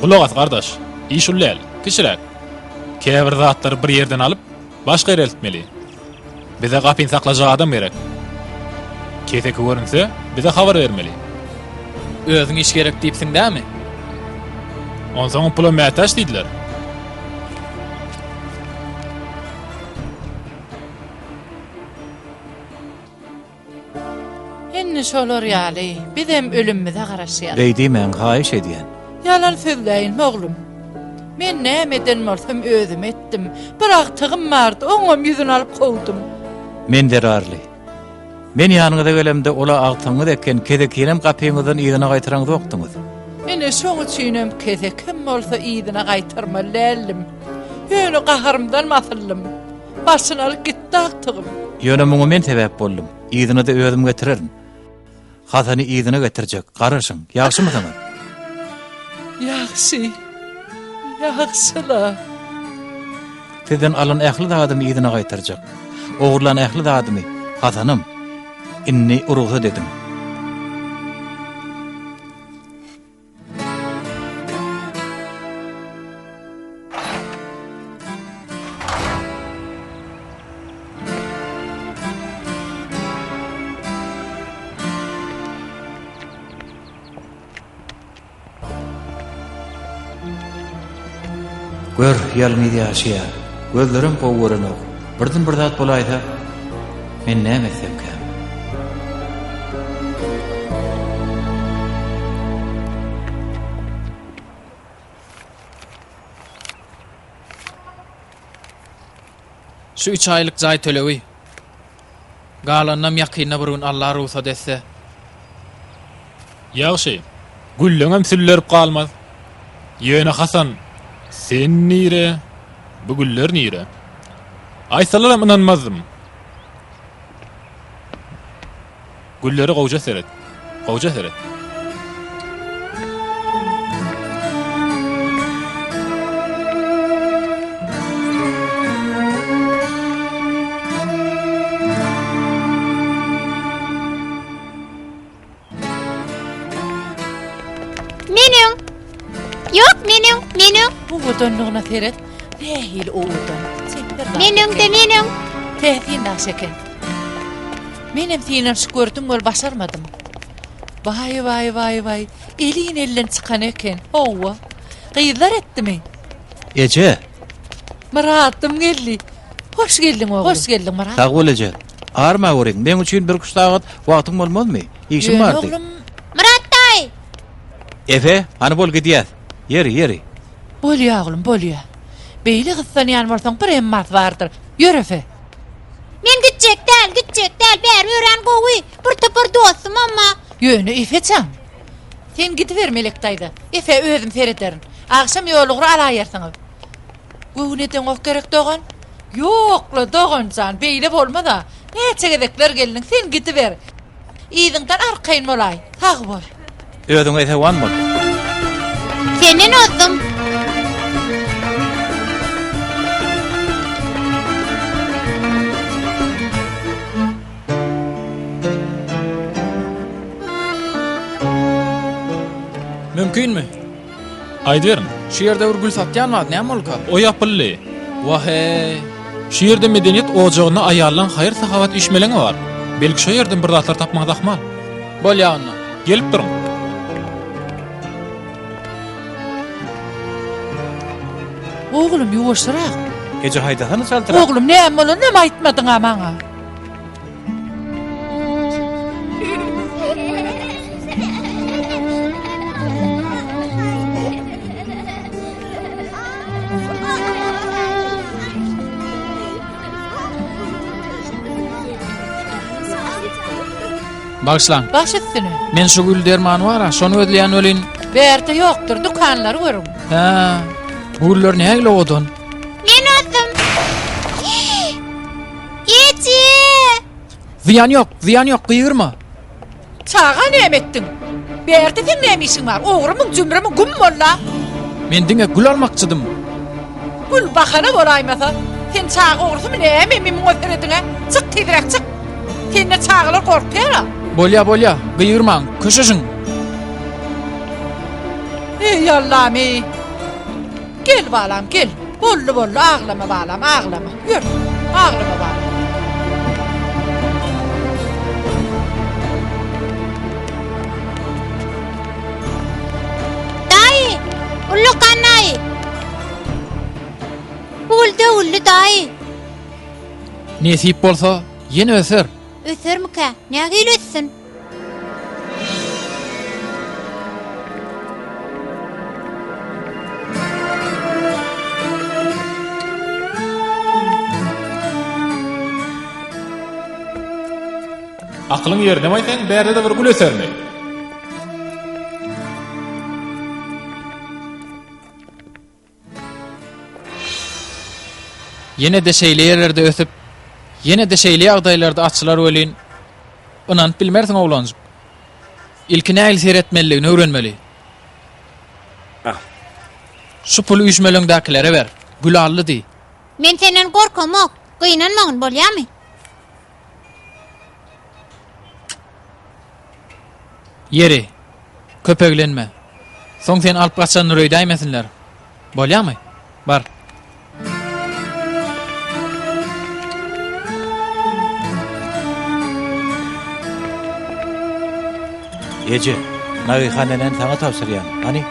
Gulagat gardaş. İş ullal. Kişirek. Käbir zatlary bir ýerden alyp başga ýere eltmeli. Bize kapyn saklajak adam gerek. Kesek görünse bize habar vermeli. Özüň iş gerek diýipsiň dämi? Onsoň pula mätäş diýdiler. Meni şolar ýaly, bizem ölümmize garaşýar. Beýdimen haýyş edýän. Yalan sözleyin oğlum. Men nämeden bolsam özüm etdim. Birak tygym bardy, oňam ýüzüni alyp gowdum. Men derarly. Men ýanyňyza gelemde ola agtaňyz eken kedekinem gapyňyzdan ýygyna gaýtyraňyz okdyňyz. Meni şoň üçinem keze kim bolsa ýygyna gaýtyrmalym. Ýöne gaharymdan masyllym. Başyny alyp gitdi agtygym. Ýöne muňa men sebäp boldum. Ýygyny da özüm getiririm. Hasany ýygyna getirjek. Garaşyň, ýagşymy sana? Yaxşı. Yaxşyla. Sizden alan ähli zadymy ýygyna gaýtyrjak. Ogurlan ähli zadymy, Hasanım, inni uruha dedim. Gör ýalňyzy ýaşaýar. Gözlerim gowuranok. Birden bir zat bolaýsa, men näme etsem käm? Şu 3 aylyk jaý tölewi. Galanam ýakyna burun Allah ruhsat etse. Ýagşy, gülleňem süllerip galmaz. Ýöne Hasan, sen nire, bu güller nire? Aýsalar inanmazdım. Gülleri gowja seret. Gowja seret. Mening. Yok mening. Bu odanlygyna seret. Nähil o odan? Mening de mening. Tehsin naşeken. Menem sinem şükürdüm ol başarmadım. Vay. Elin elden çıkan eken. Owa. Gyýdlar etdimi? Ece, Muradım geldi. Hoş geldin oğlum. Hoş geldin Murat. sag bol Ece. Arma görüň, men üçin bir kuştagat wagtyň bolmazmy? İşim bardy. Oğlum, Murat dayı. Efe, hani bol gidýär. Yeri. bolýa oğlum, bolýa. Beýle gyssan ýan bolsaň bir emmat bardyr. Ýör Efe. Men gitjek del, ber ören gowy. Bir topur dostum amma. Ýöne Efeçam. Sen gidivermelek daýda. Efe özüm serederin. Akşam ýolugry alaýarsyňyz. Göwneden ok gerek dogan? Ýokla doganjan, beýle bolmada. Näçe gedekler geldiň, sen gidiver. Ýygyňdan arkaýyn bolay. Sag bol. Özüň Efe wan bol. Senin ozdum. Mümkinmi? Aýdyrin, Şu ýerde bir gül satýan var, näme bolka? o ýapylly. Wahe. Şu ýerde medeniýet ojagyna aýallaň haýır sahawat işmeleňi bar. Belki şu ýerden bir zatlar tapmak dakmal. Bolýa onda. Gelip duruň. Oğlum ýuwaşrak. Ece haýdasana çaltyra. Oğlum näme bolan, näme aýtmadyň amaňa? Bagyşlaň. Baş üstüne. Men şu gül dermany bar, şonu ödleýän ölin. Berde ýokdur, dukanlar görüm. Ha. Bu güller näle odan? Men ozdum. Ece. Ziyan yok, gyýyrma. Çağa näme etdiň? Berde sen näme işiň bar? Oğrumyň jümremiň güm bolla. Men diňe gül almakçydym. Gül bakana bolaýmasa, sen çağa oğrusymy näme men möterediňe? Çık tidirek çık. Sende çağlar korkýar. Bolýa, gyýyrmaň, köşeşiň. Ey Allah'ım ey. Gel balam gel. Bollu ağlama balam ağlama. Yürü ağlama balam. Dayı. Ullu kanayı. Ullu dayı. Nesip bolsa, ýene öser. Öser mi ka? Nägil ötsün? Aklyň ýerine maýsaň, bärde de bir gül ösermi? Yine de şeýle ýerlerde ösüp, yine de şeýle ýagdaýlarda açylar welin. Onany bilmersiň oglanjyk. İlki näil seyretmeligini öwrenmeli. Şu pulu üçmelöňdäkilere ber. Gülally di. Men senden gorkamok, gynanmagyň bolýarmy? Yeri. Köpeglenme. Soň sen alyp gaçan nuröýdäýmesinler. Bolýarmy? Bar. Ece, Nagihanenen sana tavsiryan. Hani?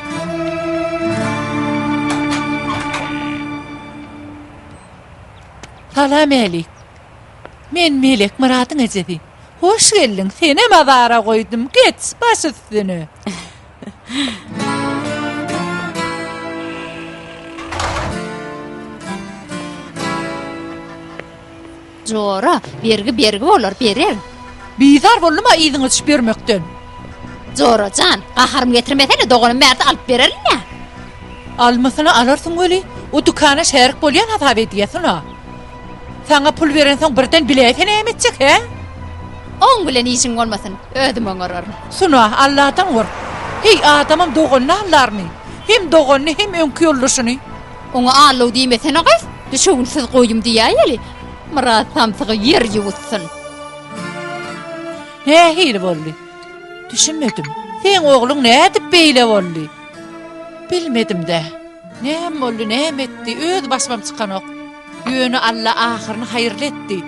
Salam Eli. Men Melek Muratyň ejedi. Hoş geldin. Seni mazara koydum. Geç baş üstüne. Jora, bergi bolar, berer. Bizar bolma iziňi tuş bermekden. Jora can, gaharym getirmesene doganym bärde alyp bererler. Almasyna alarsyň öli. O dukana şerik bolýan hasap edýäsin ha. Sana pul beren soň birden bileýän nämetjek he? Oň bilen işiň bolmasyn, ödüm oňarar. Suna Allah'tan gor. Hey adamam doganny allarmy? Hem doganny hem öňkü ýoldaşyny. Oňa allu diýmesene gys, düşünsiz goýum diýäýeli. Murat samsygy ýer ýuwutsun. Ne hili boldy? Düşünmedim. Sen oğlun ne edip beýle boldy? Bilmedim de. Näme boldy, näme etdi? Öz başymam çykanok. Ýöne Allah ahyryny hayrly etdi.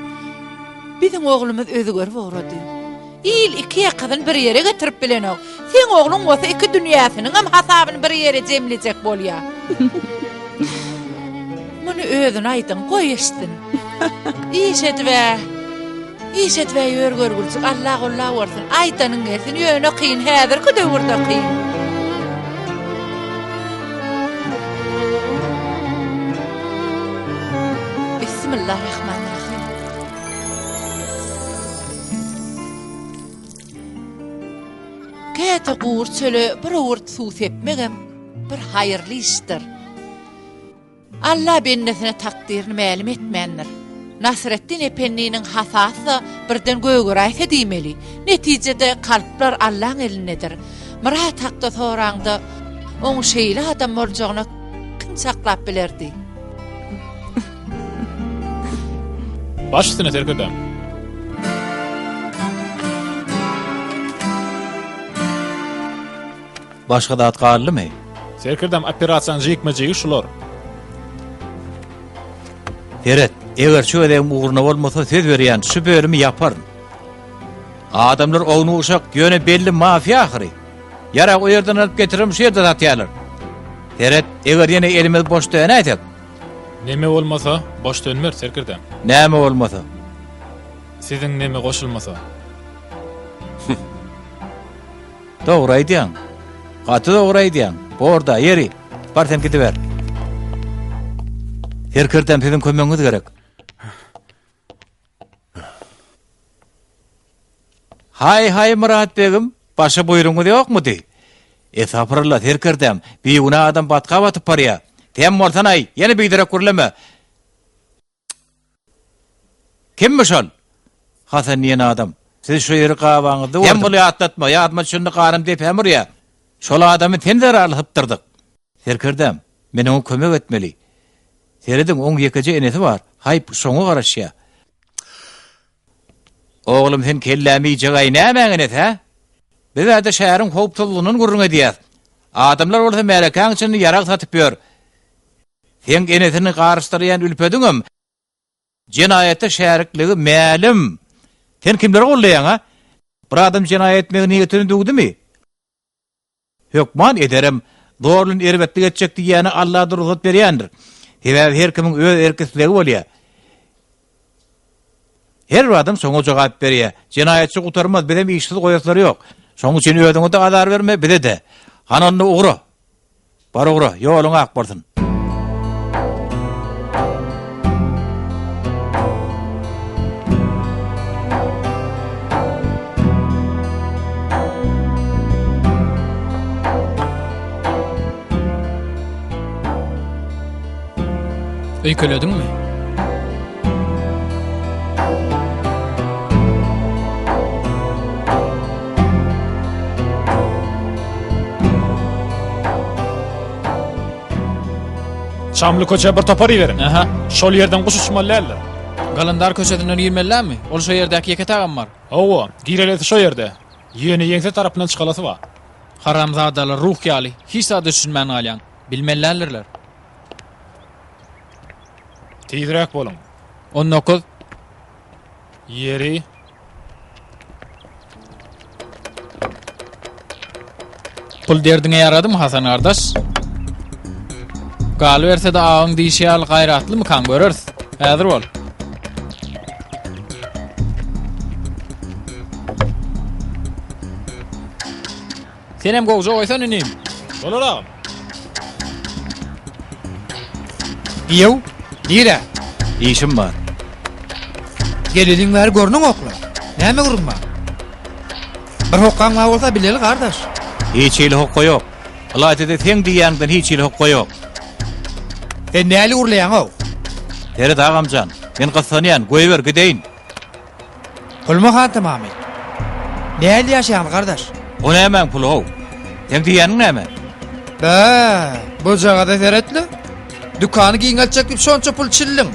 Bizim oğlumuz özü görüp oğrady. İl iki ýakdan bir ýere getirip bilenok. Sen oğlun bolsa iki dünýäsiniň hem hasabyny bir ýere jemlejek bolýar. Muny özüne aýdym, goý eşdin. İşet ve ýör görgülçük Allah golla bolsun. Aýtanyň gelsin ýöne kyn häzirki döwürde kyn. Bismillahirrahmanirrahim. Käte guur çöle bir urt suw sepmegem bir haýyrly işdir. Allah bennesine takdirini mälim etmendir. Nasreddin Efendi'nin hasası birden göğüräýse diýmeli. Netijede kalplar Allah'ın elinedir. Murat hakda soraňda oň şeýle adam boljagyna kim saklap bilerdi? Baş üstüne terkirdim. Başka da atqarlymy? Terkirdim operasiýany jykmajegy şular. Eret, eger şu edem uğruna bolmasa söz berýän şu bölümi ýaparyn. Adamlar oňu uşak ýöne belli mafiýa ahyry. Ýara o ýerden alyp getirim şu ýerde satýarlar. Eret, eger ýene elimiz boş döne aýtak. Neme bolmasa boş dönmer terkirdim. Näme bolmasa? Siziň neme goşulmasa. Dogry aýdýaň. Gaty dogry aýdýaň. Borda ýeri. Barsam gidiber. Herkirden sizin kömeňiz gerek. Hay Murat begim, başa buyruňyz ýokmudy? Esapyrla herkirden, bir una adam batga batyp barýar. Tem bolsan ay, ýene biderek gürleme. Kimmiş ol? Hasan ýene adam. Siz şu ýeri gabaňyzdy. Hem bolu atlatma, ýatma şunu garym diýip hemurýa. Şol adamy tender alypdyrdyk. Herkirden, men oňa kömek etmeli. Seredin oň ýekece enesi bar. Haýp şoňa garaşýa. Oğlum sen kellämi jagaý näme enes ha? Biz ada şäheriň howptulugynyň gurrun edýär. Adamlar bolsa mälekäň üçin ýarak satyp ýör. Sen enesini garşdyrýan ülpediňem. Jinayetde şärikligi mälim. Sen kimleri gollaýan ha? Bir adam jinayet etmegi niýetini dugdymy? Hökman ederim. Doğrulun erbetlik etjek diýäni Allah ruhsat berýändir. Her kimiň öz erkesligi bolýar. Her adam soňa jogap berýär. Jinayetçi gutarmaz, bedem işsiz goýaslary ýok. Şoň üçin öýüňe de azar berme, bide de. Hananny ugry. Bar ugry, ýoluň ak bolsun. Öýkeledin mi? Çamlı köçe bir topary berin. Aha. Şol yerden kuş uçmalylar. Galandar köşedinden girmellämi? Ol şo ýerdäki ýeke tagam bar. Owa, gireleti şo yerde. Ýöne ýeňse tarapyndan çykalasy bar. Haramzadalar ruh ýaly. Hiç sada düşünmän alýan. Bilmellerler. Tezirek bolun. 19. Yeri. Pul derdiňe ýaradym Hasan gardaş? Galy berse de agyň diýşýär gaýratlymy kan görürs. Häzir bol. Senem gowja goýsan inim. Bolar agam. Diýew, diýre. İşim var. Geleliň bäri görnüň okla. Näme gurulma? Bir hokkan var bolsa bileli gardaş. Hiç ili hokko yok. Alaýda sen diýäňden hiç ili hokko yok. Sen näli urlaýan o? Tere dagamcan. Men gyssanýan, goýber gideýin. Pulma han tamamy. Näli ýaşaýan gardaş? O nämen pul o? Sen diýäniň näme? Ba, bu jagada seretli. Dükany giň açjak dip şonça pul çilliň.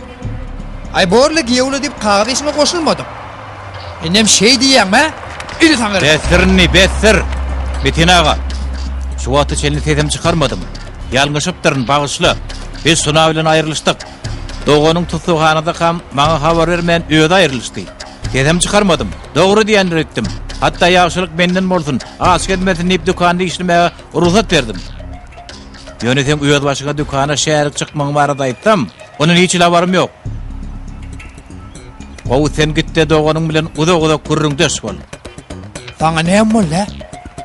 Ay borla giýewle dip kağıt işime koşulmadım. Enem şey diýäňme? Ili taňyr. Besirni, besir. Metin ağa. Şu wagtda çelini tezem çıkarmadım. Ýalňyşypdyryn bagışly. Biz Suna bilen aýrylyşdyk. Dogonyň tutsuhanada kam maňa habar bermän öýde aýrylyşdy. Tezem çıkarmadım. Dogry diýendir etdim. Hatta ýagşylyk menden bolsun. Aç gelmesin nip dükanda işlemäge ruhsat berdim. Ýönetem öýde başyga dükana şäherlik çykmagy barada aýtdym. Onuň hiç labarym ýok. O sen gitde dogonyň bilen uza-uza kurrüňdeş bol. Taňa näme bolla?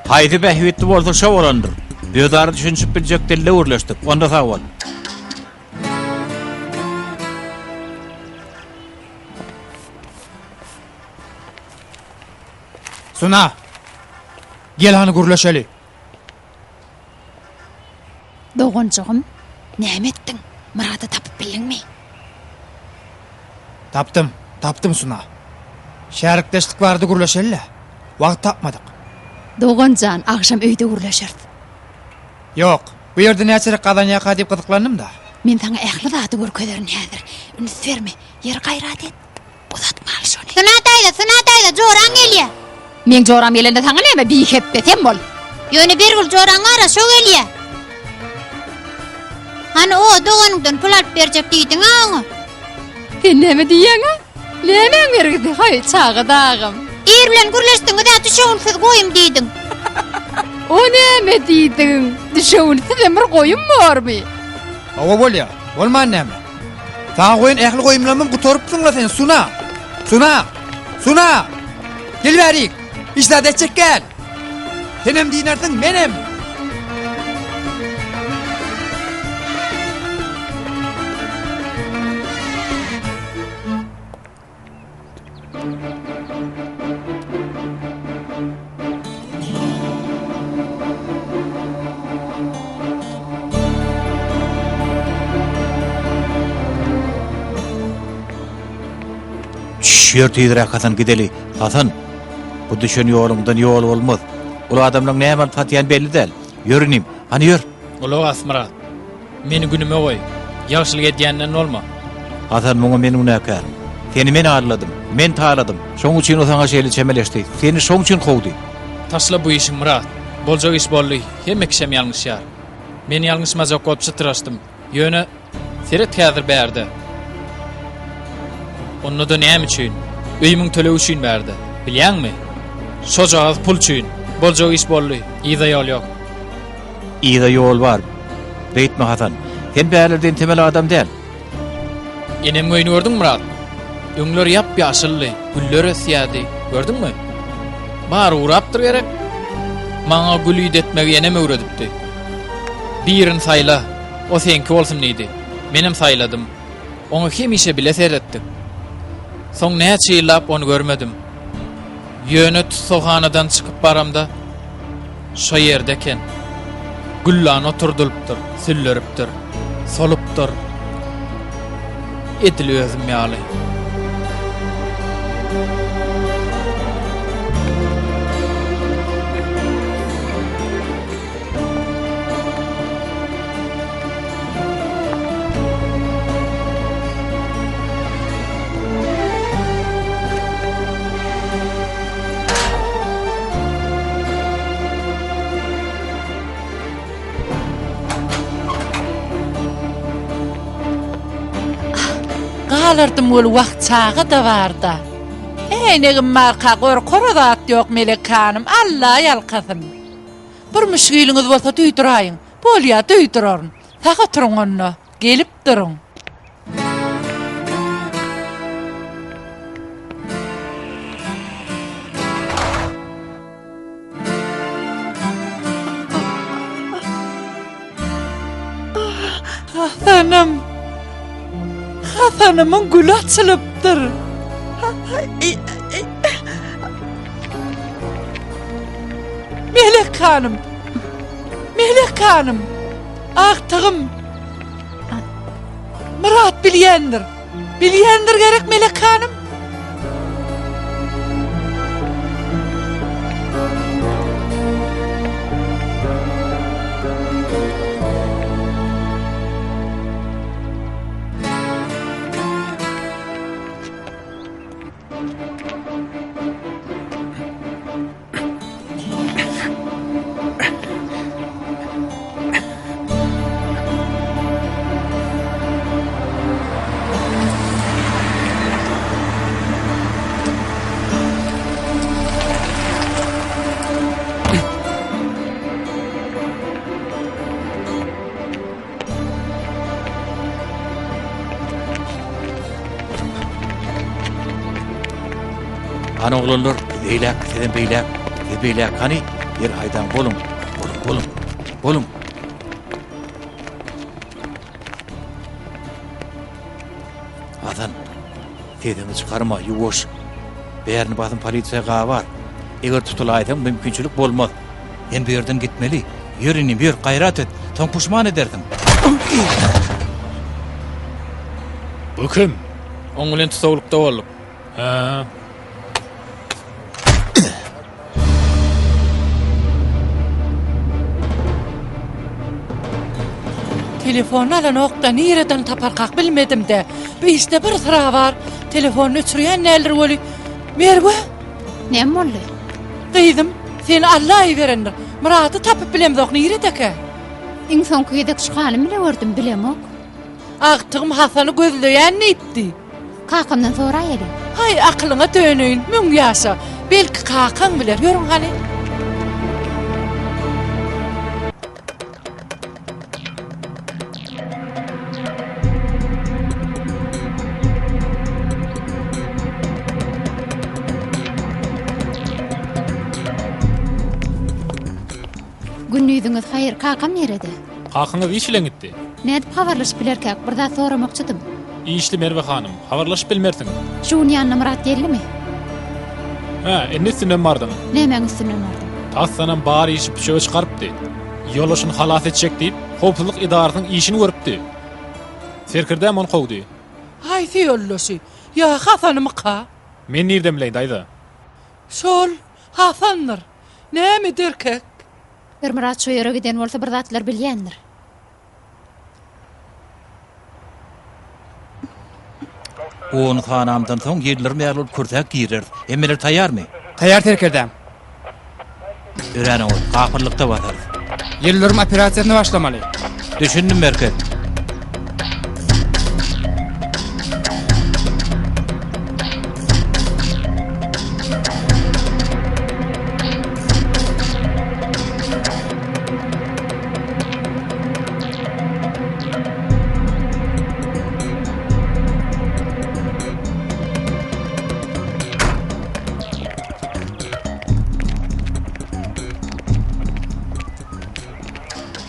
Haydi behwetli bolsa şo bolandyr. Ýödary düşünýip biljek dille urlaşdyk. Onda sag bol. Suna. Gel hany gurlaşaly. Dogonçygym, näme etdiň? Murady tapyp bildiňmi? Taptım Suna. Şärikdeşlik bardy gurlaşaly. Wagt tapmadyk. Dogoncan, akşam öýde gurlaşyrdy. Yok, bu ýerde näçe gadanýa diýip gyzyklandym da. Men taňa ähli zady görkezlerin häzir. Üns verme, ýer gaýrat et. Uzatma al şonu. Sunatayda, joran gelýär. Men joram gelende taňa näme biýip betsem bol. Ýöne bir gul joran ara şo gelýär. Hani o doganyňdan pul alyp berjek diýdiň aňa. Sen näme diýäň? Näme berdi? Hay çağdagym. Ir bilen gürleşdiňde düşüňsiz goýum diýdiň. O näme diýdiň? Düşüňsiz emir goýum barmy? Awa bolýa, bolman näme? Taňa goýun ähli goýumlamam gutorypsyň sen Suna. Suna. Gel berik. İşlade etjek gel. Senem diýersiň menem. Şer tezirek Hasan gideli. Hasan, bu düşen ýolundan ýol bolmaz. Ol adamlaryň näme tatýan belli däl. Ýörünim, hani ýör. Ulu asmara. Meni günüme goý. Ýagşylyk edýänden bolma. Hasan muňa men unakar. Seni men arladım, men taýladym. Şoň üçin o saňa şeýle çemeleşdi. Seni şoň üçin howdy. Taşla bu işim Murat. Boljak iş boldy. Hemme kişem ýalňyşýar. Men ýalňyşmazak gotp çıtıraşdym. Ýöne Ferit häzir berdi. Onu da näme üçin? Öýümüň tölew üçin berdi. Bilýärmi? Şojaz pul üçin. Boljak iş boldy. Ýa-da ýol ýok. Ýa-da ýol bar. Beýtme Hasan. Sen bälerden temel adam däl. Enem göýni gördüň Murat? Öňler ýap-ýaşylly, güller ösýärdi. Gördüňmi? Bar urapdyr gerek. Maňa gül ýetmegi enem öwredipdi. Birin saýla. O senki bolsun diýdi. Menem saýladym. Onu hemişe bile seyretdim. Soň näçe ýyllap onu görmedim. Ýöne tutsohanadan çykyp baramda şo ýerdeken. Güllan oturdulypdyr, sülleripdir, solupdyr. edil özüm ýaly. Galardım ol wagt çağı da barda. Eynegim marka korkoradat ýok Melek hanım, Allah ýalkasyn. Bir müşgiliňiz bolsa duýduraýyn. Bolýa duýduraryn. Taga turuň onda, gelip duruň. Hasanım. Hasanımın gülü açılıptır. Melek hanım. Melek hanım. Ahtığım. Murat bilyendir. Bilyendir gerek Melek hanım. Ana oğlanlar, beylek, seden beylek, hani yer haydan bolum. Hasan, sedeni çıkarma, yuvoş. Beğerini basın polisiýa var. Eger tutulaýsam mümkinçilik bolmaz. En bu yerden gitmeli. Yürüni, bir gayrat et. Soň puşman ederdim. Bu kim? Oň bilen tutawlykda bolduk. Ha, Telefonu alan okda nireden taparkak bilmedim de. Bir işte bir sıra var. Telefonu öçürüyen neler oli. Merve, Nem boldy? kıydım. Seni Allah'ı verendir. Murat'ı tapıp bilemzok niredeke. Iň soňky gedek şu halymy bile gördüm bilemok. Ahtığım Hasan'ı gözleyen neydi? Kakamdan sonra ýeli. Hay aklına dönüyin, mün yaşa. Belki kakan bilir, görün hani. Günnüýdiňiz haýyr, kakam nerede? Kakyňyz işlen gitdi. Nädip habarlaşyp bilerkäk, birda soramakçydym. İşli Merve hanım, habarlaşyp bilmersiň. Şuň ýanyna Murat gelimi? Ha, ennesinden bardyň. Nämeň üstünden bardy? Tassanan bar işi pişöge çıkarıpdy. Ýoluşyny halas etjek diýip, howpsuzlyk idarasynyň işini görüpdi. Serkirdem onu kowdy. Hay diýollaşy. Ya Hasan'ı ka? Men nirden bileýin daýda? Şol Hasan'dır. Näme derkek? Bir Murat şu ýere giden bolsa bir zatlar bilýändir. Onu tanamdan soň ýerler mägul kursak girer. Emmeler taýýarmy? Taýýar terkerdem. Öräne ol, gapyrlykda batar. Ýerlerim operasiýasyny başlamaly. Düşündim merket.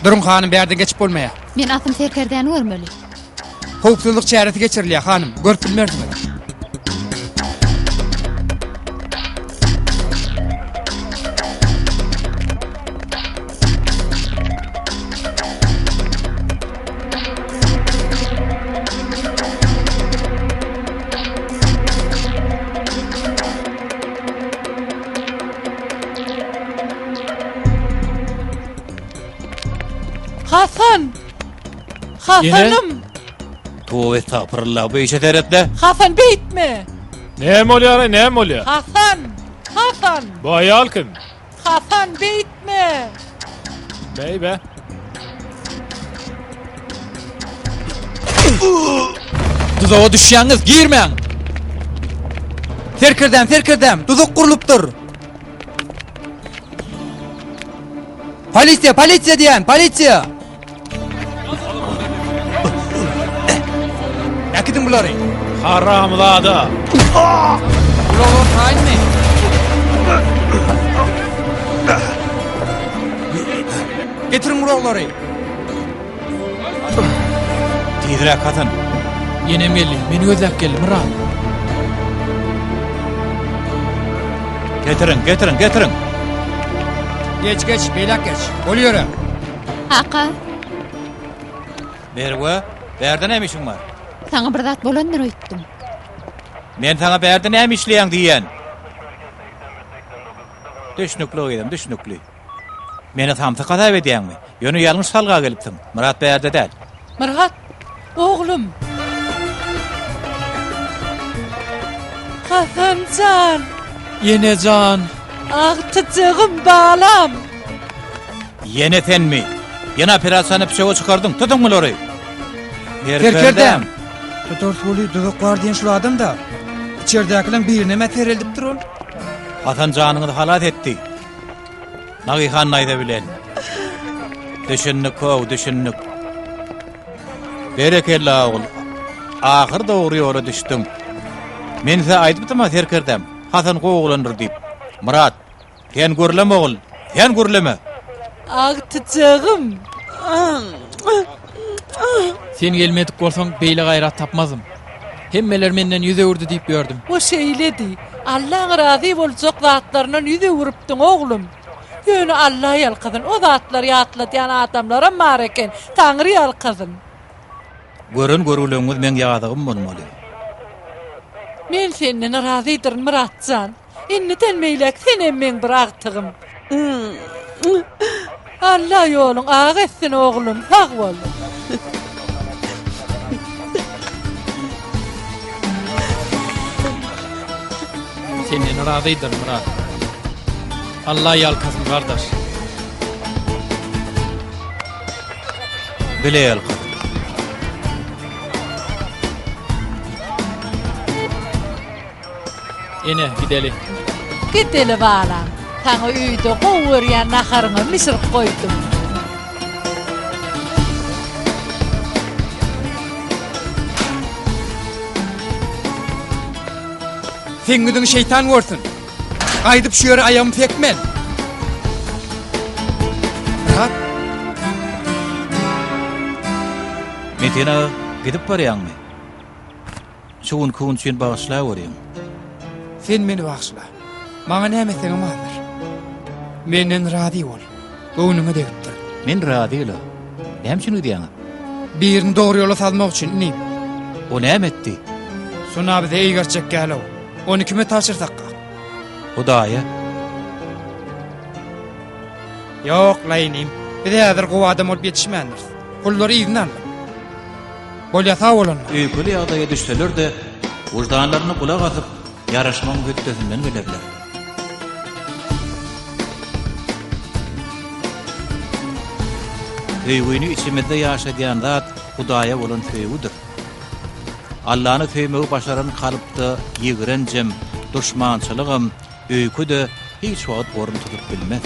Durun hanım bir yerden geçip bolmaýa. Men atym serkerden görmeli. Howpsuzlyk çäreti geçirilýär hanım. Görüp bilmerdim. Hasan! Hasanım! Tuğ estağfurullah bu işe teretle. Hasan beytme! Näme bolýar, näme bolýar? Hasan! Hasan! Bu aýal kim? Hasan beytme! Beybe. Tuzağa düşýäňiz, girmeň. Terkirdem, tuzak kurulupdur. Polisiya diyen, polisiya. Yakidin buları. Haramlada. Buları hain mi? Getirin buları. Tidirek Hasan. Yenem geldi, meni gözläp geldi Murat. Getirin. Geç, beylak geç. Oluyor. Haqa, Berwe, berde näme işiň bar? sana bir zat bolandyr öýtdim. Men sana berde näme işleýän diýen. Düşnükli. Meni tamty gazap edýänmi? Ýöne ýalňyş halga gelipdiň. Murat berde däl. Murat! Oğlum! Hasancan! Yenecan. Agtyjygym balam! Yene tenmi? Yana operasyony pişewe çykardyň. Tutun mulary. Terkirdem. Tuturs bolu tuzak var diyen şu adam da. İçeridekilerin birine metereldip durun. Hasan janyny halat etdi. Nagihan naýda bilen. Düşünnük. Berekella ogul. Ahir dogry ýola düşdüm. Men size aýdypdym terkirdem. Hasan goýgulandyr diýip. Murat, sen görleme ogul. Sen görleme. Agtyjygym! Sen gelmedik bolsaň beýle gaýrat tapmazym. Hemmeler menden ýüze urdy diýip gördüm. O şeýledi. Allahyň razy boljak zatlarynyň ýüze urupdyň oglum. Ýöne Allah ýalkydyn. O zatlar ýatladýan adamlara mar eken. Taňry ýalkydyn. Görün görüleňiz men ýadygym bolmaly. Men senden razydyr Muratjan. Inniten meýlek sen emmeň bir agtygym. Allah ýoluň agy etsin oglum. Sag bol. Senden razydyr Murat. Allah ýalkasyn gardaş. Bile ýalkyd. Ene gideli. Giteli balam. Taňa öýde gowurýan naharyňa misir koydum. Sen güdün şeytan görsün. Aydıp şu yere ayağımı tekmen. Rahat. Metena gidip barýanmy? Şuun kuun üçin bagyşla görýän. Sen meni bağışla. Bana näme etseňem hazır. Menden razy bol. Göwnüňe degipdir. Men radyla. Näme üçin diýäň? Birini dogry ýola salmak üçin nim. O näme etdi? Şuna bize iyi gerçek gälo. Onu kime taşırsak? Hudaýa. Yok laynim. Bize hazır gowy adam olup yetişmändir. Kullary izni aldy. Bolýasa bolan. Öýküli ýagdaýa düşseler de wujdanlaryny kulak asyp ýaraşmaň hötdesinden bilerler. Öýgüni içimizde ýaşadýan zat Hudaýa bolan söýgüdir. Allah'ını söýmegi başaran kalypda ýigrenjem, duşmançylygym, öýkü de hiç wagt gorun tutup bilmez.